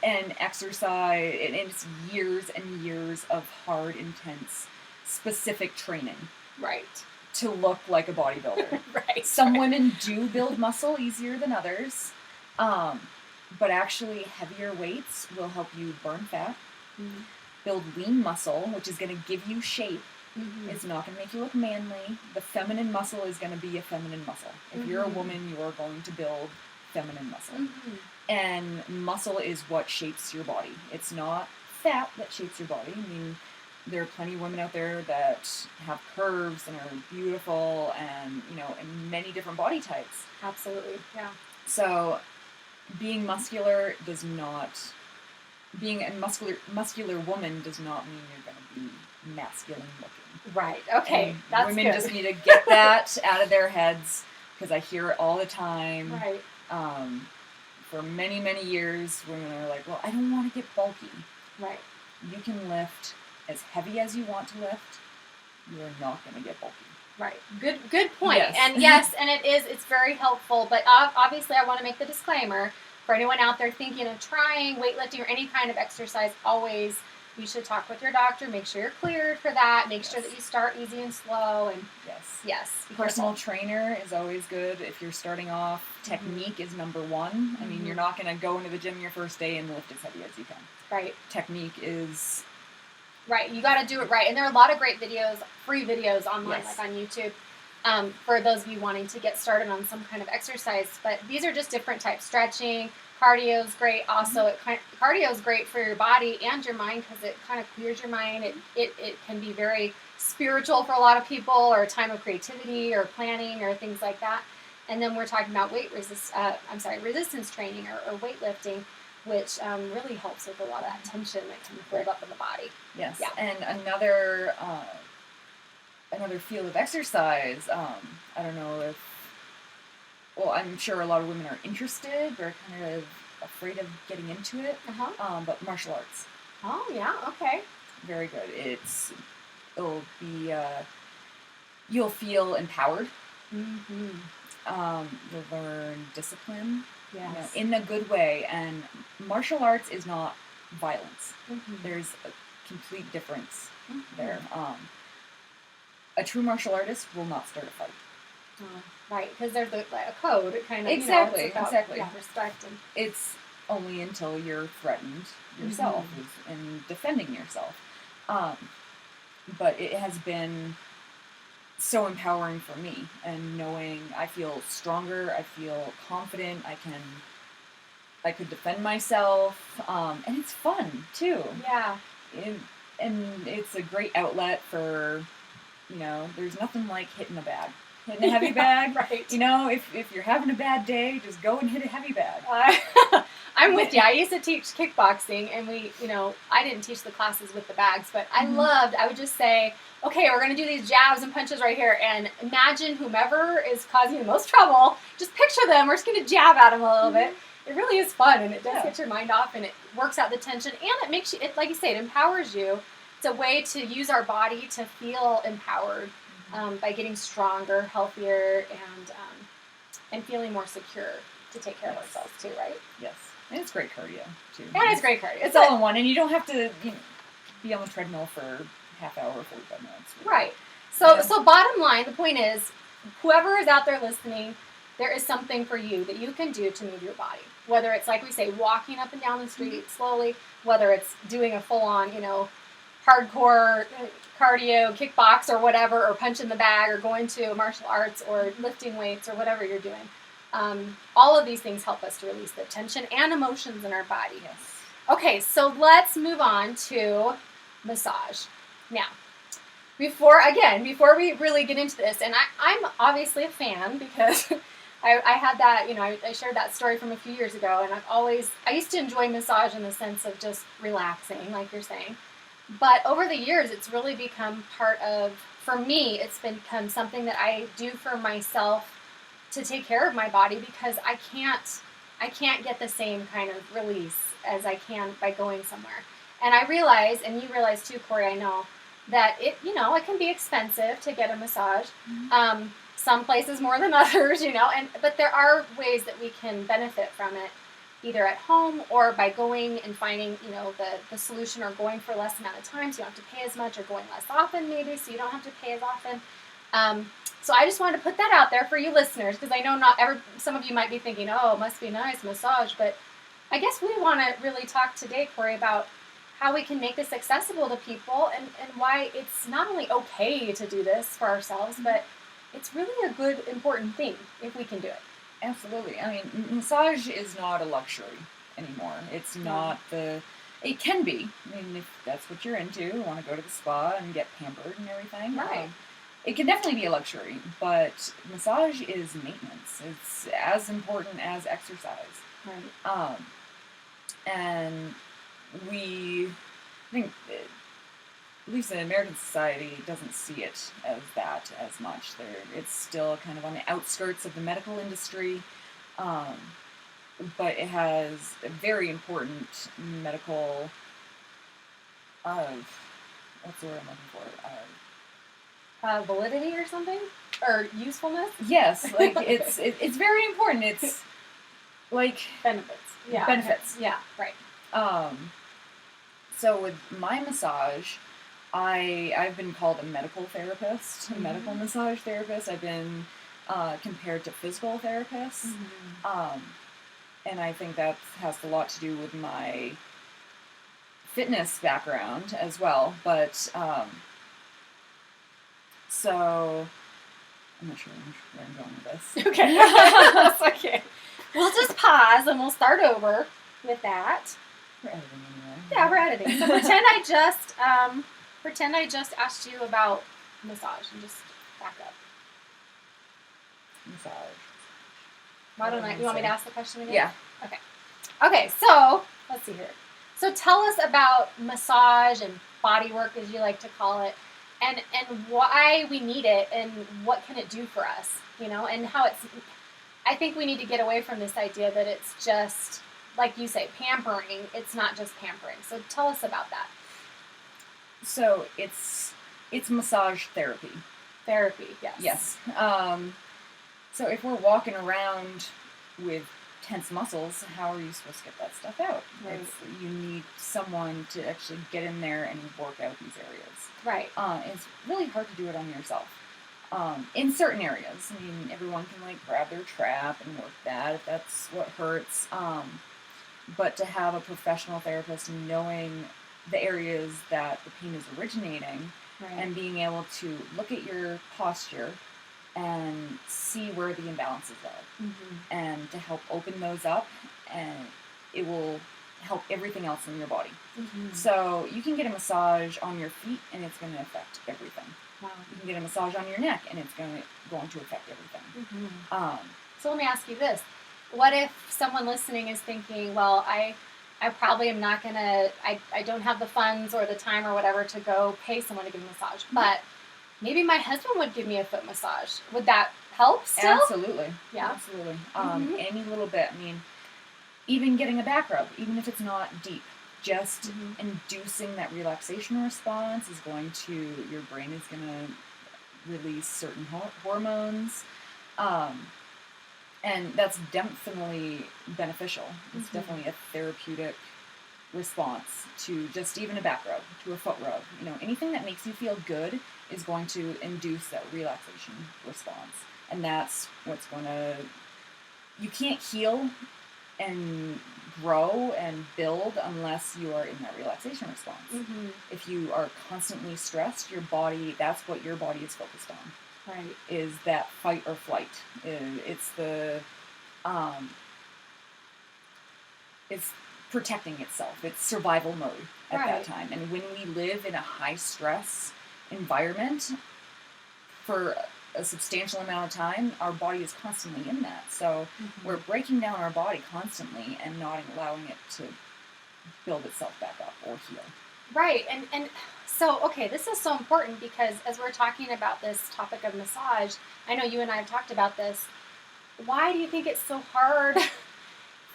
and exercise, and it's years and years of hard, intense, specific training. Right. to look like a bodybuilder. Right. Some women do build muscle easier than others, but actually heavier weights will help you burn fat, build lean muscle, which is going to give you shape. It's not going to make you look manly. The feminine muscle is going to be a feminine muscle. If you're a woman, you are going to build feminine muscle. And muscle is what shapes your body. It's not fat that shapes your body. I mean, there are plenty of women out there that have curves and are beautiful and, you know, in many different body types. Absolutely, yeah. So being muscular does not, being a muscular woman does not mean you're going to be masculine looking. Right, okay, And that's women good. just need to get that out of their heads, because I hear it all the time. Right. For many, many years, women are like, well, I don't want to get bulky. Right. You can lift as heavy as you want to lift. You are not going to get bulky. Right. Good point. Yes. And yes, and it's very helpful, but obviously I want to make the disclaimer for anyone out there thinking of trying weightlifting or any kind of exercise, always you should talk with your doctor, make sure you're cleared for that, make sure that you start easy and slow, and yes. Personal trainer is always good if you're starting off. Technique is number one. I mean, you're not going to go into the gym your first day and lift as heavy as you can. Right. Technique is... Right, you got to do it right. And there are a lot of great videos, free videos online, like on YouTube, for those of you wanting to get started on some kind of exercise. But these are just different types. Stretching, cardio is great. Also, cardio is great for your body and your mind because it kind of clears your mind. It can be very spiritual for a lot of people, or a time of creativity or planning or things like that. And then we're talking about resistance training or weightlifting, which really helps with a lot of that tension that can build up in the body. Yes, yeah. And another field of exercise, I don't know if, well, I'm sure a lot of women are interested, but are kind of afraid of getting into it, but martial arts. Oh, yeah, okay. Very good. It'll be, you'll feel empowered. You'll learn discipline. Yes. In a good way, and martial arts is not violence. There's a complete difference there. A true martial artist will not start a fight. Right, because there's a code, kind of. Exactly, about, exactly. Yeah, respect. And it's only until you're threatened yourself and defending yourself. But it has been so empowering for me, and knowing I feel stronger, I feel confident, I could defend myself, and it's fun too. Yeah. And it's a great outlet for, you know, there's nothing like hitting a heavy bag. Right. You know, if you're having a bad day, just go and hit a heavy bag. I'm with you. I used to teach kickboxing, and I didn't teach the classes with the bags, but I would just say, okay, we're going to do these jabs and punches right here, and imagine whomever is causing the most trouble, just picture them, we're just going to jab at them a little bit. It really is fun, and it does get your mind off, and it works out the tension, and it makes you, like you say, it empowers you. It's a way to use our body to feel empowered by getting stronger, healthier, and feeling more secure to take care of ourselves too, right? Yes. And it's great cardio, too. Yeah, it's great cardio. It's all in one, and you don't have to be on the treadmill for half hour or 45 minutes. Right. So bottom line, the point is, whoever is out there listening, there is something for you that you can do to move your body. Whether it's, like we say, walking up and down the street slowly, whether it's doing a full-on, hardcore cardio, kickbox or whatever, or punching the bag, or going to martial arts, or lifting weights, or whatever you're doing. All of these things help us to release the tension and emotions in our body. Yes. Okay, so let's move on to massage. Now, before we really get into this, and I'm obviously a fan because I had that, I shared that story from a few years ago, and I used to enjoy massage in the sense of just relaxing, like you're saying. But over the years, it's really become for me, it's become something that I do for myself to take care of my body, because I can't get the same kind of release as I can by going somewhere. And I realize, and you realize too, Corey, I know, that it can be expensive to get a massage. Some places more than others, but there are ways that we can benefit from it, either at home or by going and finding, the solution, or going for less amount of time so you don't have to pay as much, or going less often maybe so you don't have to pay as often. So I just wanted to put that out there for you listeners, because I know some of you might be thinking, oh, it must be nice, massage, but I guess we want to really talk today, Corey, about how we can make this accessible to people and why it's not only okay to do this for ourselves, but it's really a good, important thing if we can do it. Absolutely. I mean, massage is not a luxury anymore. It's not it can be. I mean, if that's what you're into, want to go to the spa and get pampered and everything. Right. It can definitely be a luxury, but massage is maintenance. It's as important as exercise. Right. And I think, at least in American society, doesn't see it as that as much. It's still kind of on the outskirts of the medical industry, but it has a very important medical, what's the word I'm looking for? Validity or something? Or usefulness? Yes, like it's very important. It's like benefits. Yeah. Benefits. Yeah, right. So with my massage, I've been called a medical therapist, a medical massage therapist. I've been compared to physical therapists. And I think that has a lot to do with my fitness background as well. But so I'm not sure where I'm going with this. Okay. That's okay. We'll just pause and we'll start over with that. We're editing anyway. Yeah, we're editing. So pretend I just asked you about massage and just back up. Massage. Why don't you want me to ask the question again? Yeah. Okay. Okay, so let's see here. So tell us about massage and body work, as you like to call it, and why we need it and what can it do for us, and how I think we need to get away from this idea that it's just, like you say, pampering. It's not just pampering. So tell us about that. So it's massage therapy. Therapy, yes. Yes. So if we're walking around with tense muscles, how are you supposed to get that stuff out? Right. You need someone to actually get in there and work out these areas. Right. It's really hard to do it on yourself. In certain areas. I mean, everyone can grab their trap and work that if that's what hurts. But to have a professional therapist knowing the areas that the pain is originating, right, and being able to look at your posture and see where the imbalances are, and to help open those up, and it will help everything else in your body. So you can get a massage on your feet and it's going to affect everything. Wow. You can get a massage on your neck and it's going to affect everything. So let me ask you this. What if someone listening is thinking, well, I probably am not going to, I don't have the funds or the time or whatever to go pay someone to give me a massage, but maybe my husband would give me a foot massage. Would that help still? Absolutely. Yeah. Absolutely. Any little bit. I mean, even getting a back rub, even if it's not deep, just inducing that relaxation response is your brain is going to release certain hormones. And that's definitely beneficial. It's definitely a therapeutic response to just even a back rub, to a foot rub. Anything that makes you feel good is going to induce that relaxation response. And that's what's going to... You can't heal and grow and build unless you are in that relaxation response. If you are constantly stressed, your body, that's what your body is focused on. Right. Is that fight or flight. It's the... it's protecting itself. It's survival mode at that time. And when we live in a high stress environment for a substantial amount of time, our body is constantly in that. So we're breaking down our body constantly and not allowing it to build itself back up or heal. Right. And so, okay, this is so important because as we're talking about this topic of massage, I know you and I have talked about this. Why do you think it's so hard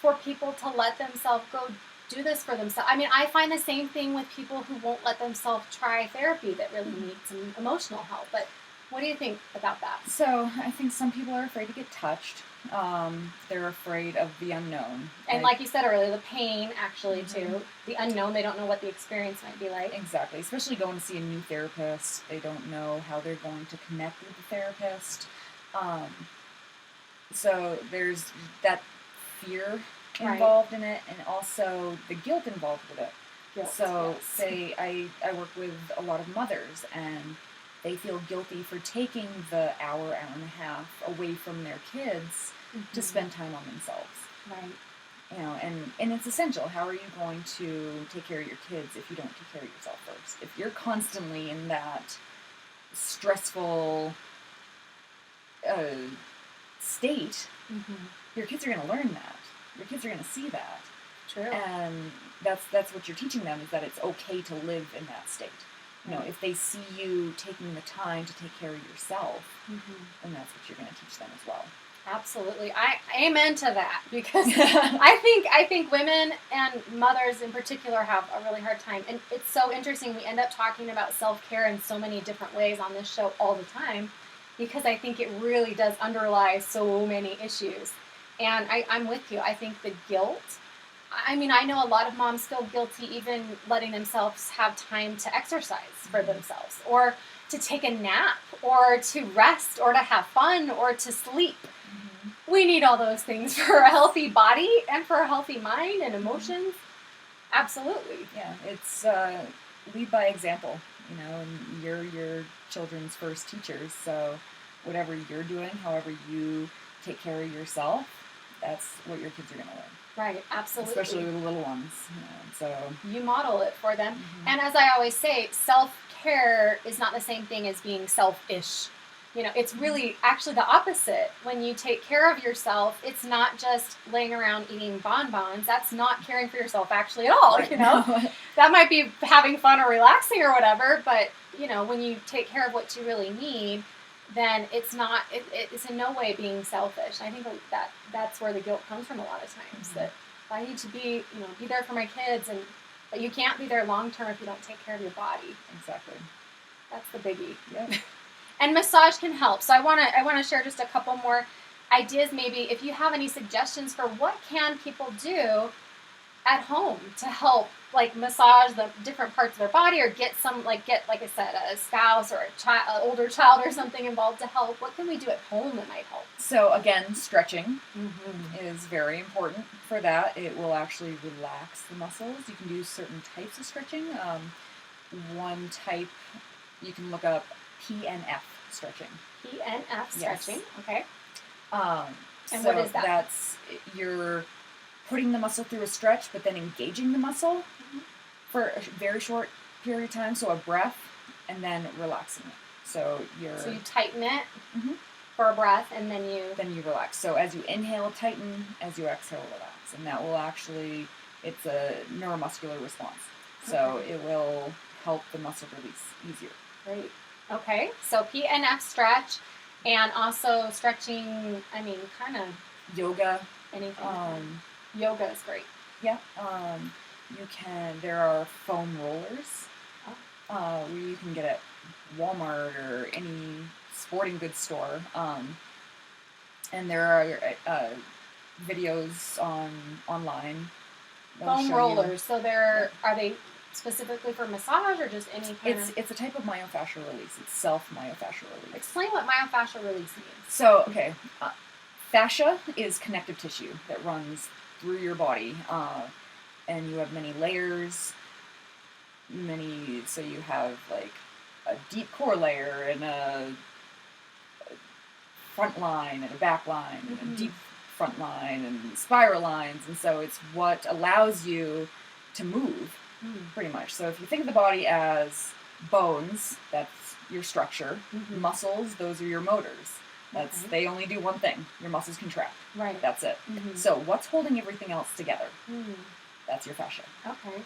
for people to let themselves go do this for themselves? I mean, I find the same thing with people who won't let themselves try therapy that really need some emotional help. But What do you think about that? So I think some people are afraid to get touched. They're afraid of the unknown. And like you said earlier, the pain actually too. The unknown, they don't know what the experience might be like. Exactly. Especially going to see a new therapist. They don't know how they're going to connect with the therapist. So there's that fear involved in it, and also the guilt involved with it. Guilt, so yes. say I work with a lot of mothers, and they feel guilty for taking the hour and a half away from their kids to spend time on themselves. Right. You know, and it's essential. How are you going to take care of your kids if you don't take care of yourself first? If you're constantly in that stressful state, your kids are going to learn that. Your kids are going to see that. True. And that's what you're teaching them, is that it's okay to live in that state. You know, if they see you taking the time to take care of yourself, then that's what you're going to teach them as well. Absolutely. I amen to that, because I think women and mothers in particular have a really hard time. And it's so interesting. We end up talking about self-care in so many different ways on this show all the time, because I think it really does underlie so many issues. And I'm with you. I think the guilt, I mean, I know a lot of moms feel guilty even letting themselves have time to exercise for themselves, or to take a nap, or to rest, or to have fun, or to sleep. We need all those things for a healthy body and for a healthy mind and emotions. Absolutely. Yeah, it's lead by example, you know, and you're your children's first teachers, so whatever you're doing, however you take care of yourself, that's what your kids are going to learn. Right, absolutely. Especially with the little ones. You know, so you model it for them. And as I always say, self-care is not the same thing as being selfish. You know, it's really actually the opposite. When you take care of yourself, it's not just laying around eating bonbons. That's not caring for yourself actually at all, you know? That might be having fun or relaxing or whatever, but, you know, when you take care of what you really need, then it's not, it's in no way being selfish. I think that's where the guilt comes from a lot of times, that I need to be, you know, be there for my kids, but you can't be there long term if you don't take care of your body. Exactly. That's the biggie. Yep. And massage can help. So I want to share just a couple more ideas, maybe if you have any suggestions for what can people do at home to help, like massage the different parts of their body, or get like I said, a spouse or an older child or something involved to help. What can we do at home that might help? So again, stretching is very important for that. It will actually relax the muscles. You can do certain types of stretching. One type, you can look up PNF stretching. PNF stretching, yes. Okay. And so what is that? That's, you're putting the muscle through a stretch, but then engaging the muscle for a very short period of time. So a breath, and then relaxing it. So you tighten it for a breath, and then you relax. So as you inhale, tighten. As you exhale, relax, and that will actually, it's a neuromuscular response. So it will help the muscle release easier. Great. Okay, so PNF stretch, and also stretching, I mean, kind of yoga. Anything. Yoga is great. Yeah. There are foam rollers where you can get at Walmart or any sporting goods store. And there are videos online. Foam rollers. So are they specifically for massage, or just any kind of... It's a type of myofascial release. It's self-myofascial release. Explain what myofascial release means. So, okay. Fascia is connective tissue that runs through your body. And you have many layers. So you have like a deep core layer, and a front line, and a back line, and a deep front line, and spiral lines. And so it's what allows you to move. Pretty much. So if you think of the body as bones, that's your structure. Muscles, those are your motors. They only do one thing. Your muscles contract. Right. That's it. So what's holding everything else together? That's your fascia. Okay.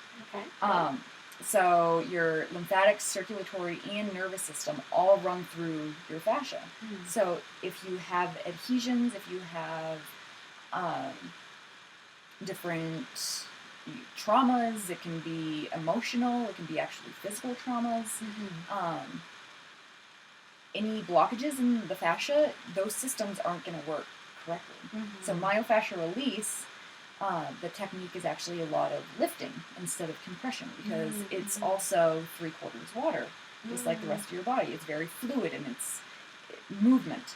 So your lymphatic, circulatory, and nervous system all run through your fascia. So if you have adhesions, if you have different traumas, it can be emotional, it can be actually physical traumas. any blockages in the fascia, those systems aren't going to work correctly. So myofascial release, the technique is actually a lot of lifting instead of compression, because it's also 3/4 water, just like the rest of your body. It's very fluid in its movement.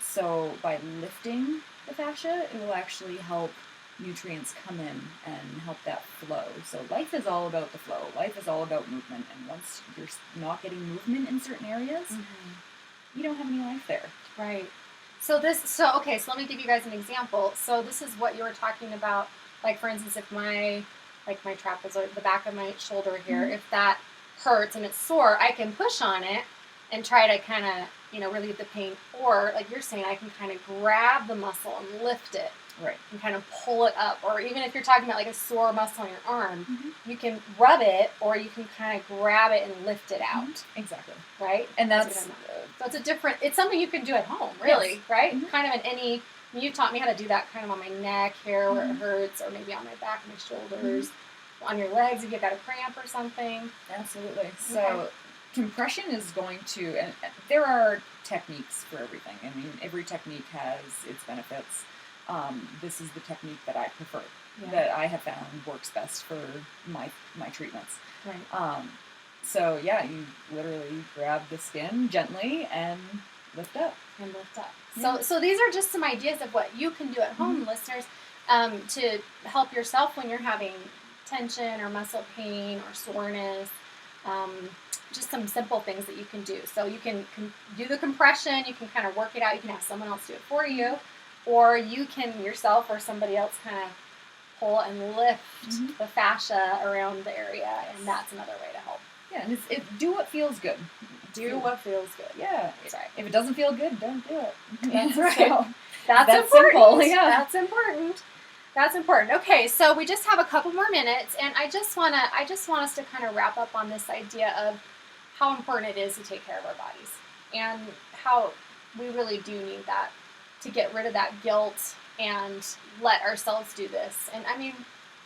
So by lifting the fascia, it will actually help nutrients come in and help that flow. So life is all about the flow. Life is all about movement. And once you're not getting movement in certain areas, you don't have any life there. Right. So let me give you guys an example. So this is what you were talking about. Like, for instance, if my trapezoid, the back of my shoulder here, if that hurts and it's sore, I can push on it and try to kind of, relieve the pain. Or like you're saying, I can kind of grab the muscle and lift it. Right. And kind of pull it up. Or even if you're talking about like a sore muscle on your arm, you can rub it, or you can kind of grab it and lift it out. Exactly. Right? And that's it's something you can do at home, really, right? Kind of in any, you taught me how to do that kind of on my neck here where it hurts, or maybe on my back and my shoulders, on your legs if you've got a cramp or something. Absolutely. So compression is going to, and there are techniques for everything. I mean, every technique has its benefits. This is the technique that I prefer, that I have found works best for my treatments. Right. So yeah, you literally grab the skin gently and lift up. Yeah. So these are just some ideas of what you can do at home, listeners, to help yourself when you're having tension or muscle pain or soreness. Just some simple things that you can do. So you can do the compression. You can kind of work it out. You can have someone else do it for you. Or you can yourself or somebody else kind of pull and lift the fascia around the area, and that's another way to help. Yeah, and do what feels good. Do what feels good. Yeah. That's right. If it doesn't feel good, don't do it. That's right. So, that's important. Simple. Yeah. That's important. That's important. Okay, so we just have a couple more minutes, and I just want us to kind of wrap up on this idea of how important it is to take care of our bodies, and how we really do need that to get rid of that guilt and let ourselves do this. And I mean,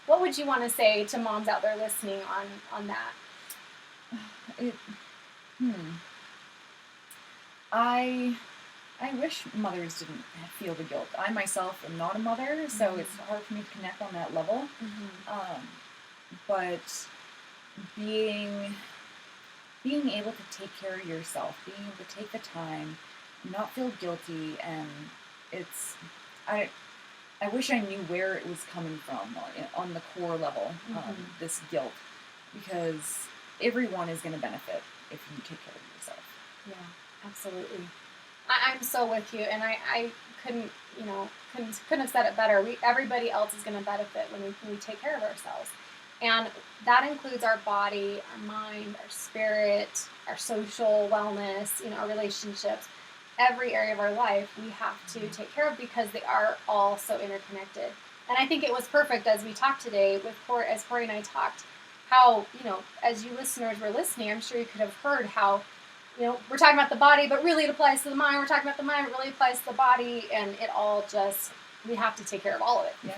what would you want to say to moms out there listening on that? I wish mothers didn't feel the guilt. I myself am not a mother, so it's hard for me to connect on that level. But being able to take care of yourself, being able to take the time, not feel guilty, and I wish I knew where it was coming from on the core level, this guilt, because everyone is going to benefit if you take care of yourself. Yeah, absolutely. I'm so with you, and I couldn't have said it better. Everybody else is going to benefit when we take care of ourselves, and that includes our body, our mind, our spirit, our social wellness, our relationships. Every area of our life we have to take care of, because they are all so interconnected. And I think it was perfect as we talked today with as Corey and I talked, how, as you listeners were listening, I'm sure you could have heard how, we're talking about the body, but really it applies to the mind. We're talking about the mind, it really applies to the body, and it all we have to take care of all of it.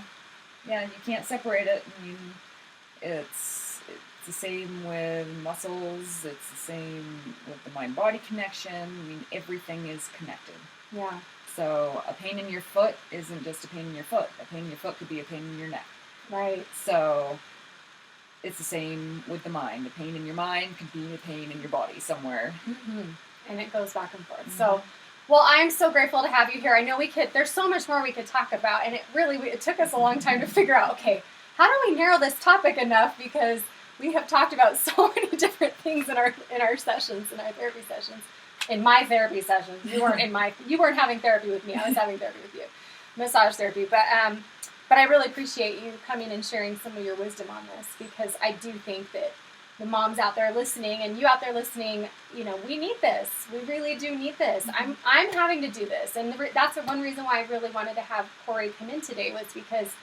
Yeah, you can't separate it. I mean, it's the same with muscles. It's the same with the mind-body connection. I mean, everything is connected. Yeah. So a pain in your foot isn't just a pain in your foot. A pain in your foot could be a pain in your neck. Right. So it's the same with the mind. A pain in your mind could be a pain in your body somewhere. And it goes back and forth. So, well, I'm so grateful to have you here. I know there's so much more we could talk about, and it took us a long time to figure out, okay, how do we narrow this topic enough, because we have talked about so many different things in our sessions, in our therapy sessions, in my therapy sessions. You weren't having therapy with me. I was having therapy with you, massage therapy. But I really appreciate you coming and sharing some of your wisdom on this, because I do think that the moms out there listening, and you out there listening, we need this. We really do need this. I'm having to do this, and that's one reason why I really wanted to have Corey come in today, was because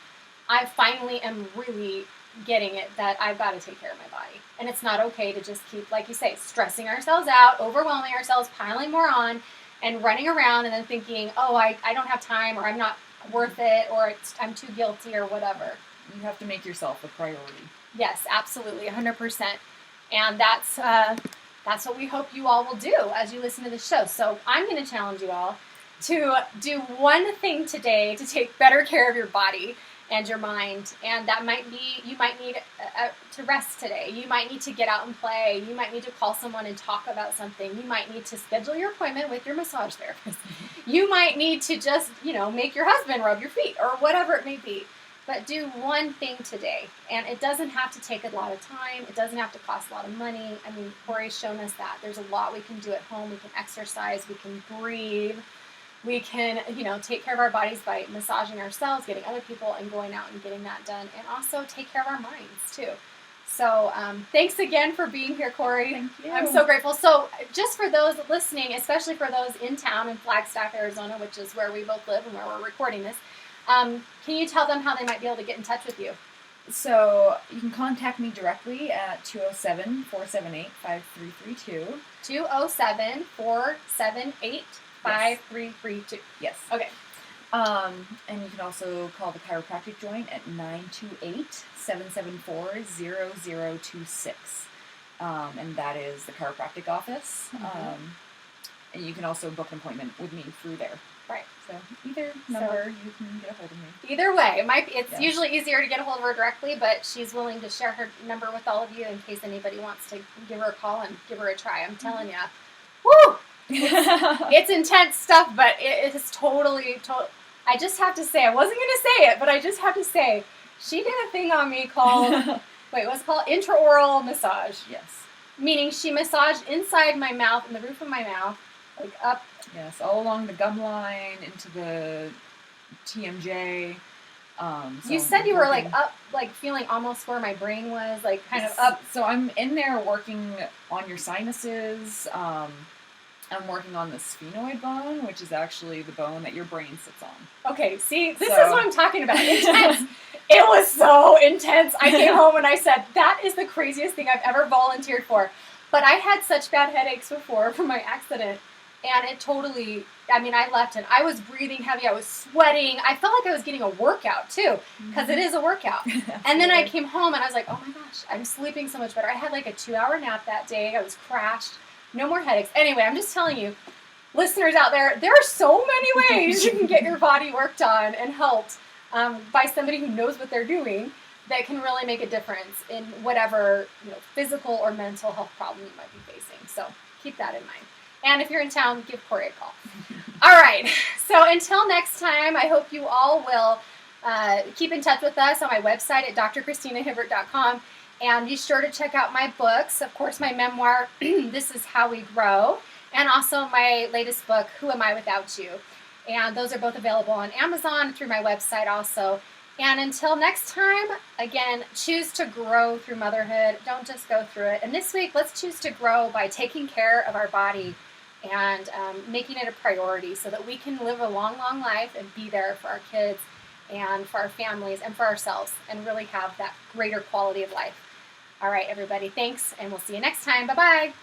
I finally am really getting it that I've got to take care of my body. And it's not okay to just keep, like you say, stressing ourselves out, overwhelming ourselves, piling more on, and running around and then thinking, oh, I don't have time, or I'm not worth it, or I'm too guilty, or whatever. You have to make yourself a priority. Yes, absolutely, 100%. And that's that's what we hope you all will do as you listen to the show. So I'm going to challenge you all to do one thing today to take better care of your body and your mind. And that might be, you might need to rest today. You might need to get out and play. You might need to call someone and talk about something. You might need to schedule your appointment with your massage therapist. You might need to just, make your husband rub your feet or whatever it may be. But do one thing today. And it doesn't have to take a lot of time. It doesn't have to cost a lot of money. I mean, Corey's shown us that. There's a lot we can do at home. We can exercise. We can breathe. We can, take care of our bodies by massaging ourselves, getting other people, and going out and getting that done. And also take care of our minds, too. So thanks again for being here, Corey. Thank you. I'm so grateful. So just for those listening, especially for those in town in Flagstaff, Arizona, which is where we both live and where we're recording this, can you tell them how they might be able to get in touch with you? So you can contact me directly at 207-478-5332. 207-478-5332. Yes. Okay. And you can also call the chiropractic joint at 928-774-0026. And that is the chiropractic office. Mm-hmm. And you can also book an appointment with me through there. Right. So either number, you can get a hold of me. Either way, it's usually easier to get a hold of her directly, but she's willing to share her number with all of you in case anybody wants to give her a call and give her a try. I'm telling you, woo! It's intense stuff, but it is totally. I just have to say, I wasn't going to say it, but I just have to say, she did a thing on me called, what's it called? Intraoral massage. Yes. Meaning she massaged inside my mouth and the roof of my mouth, like up. Yes, all along the gum line into the TMJ. You said you were up, feeling almost where my brain was, kind of up. So I'm in there working on your sinuses. I'm working on the sphenoid bone, which is actually the bone that your brain sits on. Okay, see, this is what I'm talking about. Intense. It was so intense. I came home and I said, that is the craziest thing I've ever volunteered for. But I had such bad headaches before from my accident. And it totally, I left and I was breathing heavy. I was sweating. I felt like I was getting a workout too, because it is a workout. And then I came home and I was like, oh my gosh, I'm sleeping so much better. I had a 2-hour nap that day. I was crashed. No more headaches. Anyway, I'm just telling you, listeners out there are so many ways you can get your body worked on and helped by somebody who knows what they're doing that can really make a difference in whatever physical or mental health problem you might be facing. So keep that in mind. And if you're in town, give Corey a call. All right. So until next time, I hope you all will keep in touch with us on my website at drchristinahibbert.com. And be sure to check out my books. Of course, my memoir, This Is How We Grow. And also my latest book, Who Am I Without You? And those are both available on Amazon through my website also. And until next time, again, choose to grow through motherhood. Don't just go through it. And this week, let's choose to grow by taking care of our body and making it a priority so that we can live a long, long life and be there for our kids and for our families and for ourselves and really have that greater quality of life. All right, everybody, thanks, and we'll see you next time. Bye-bye.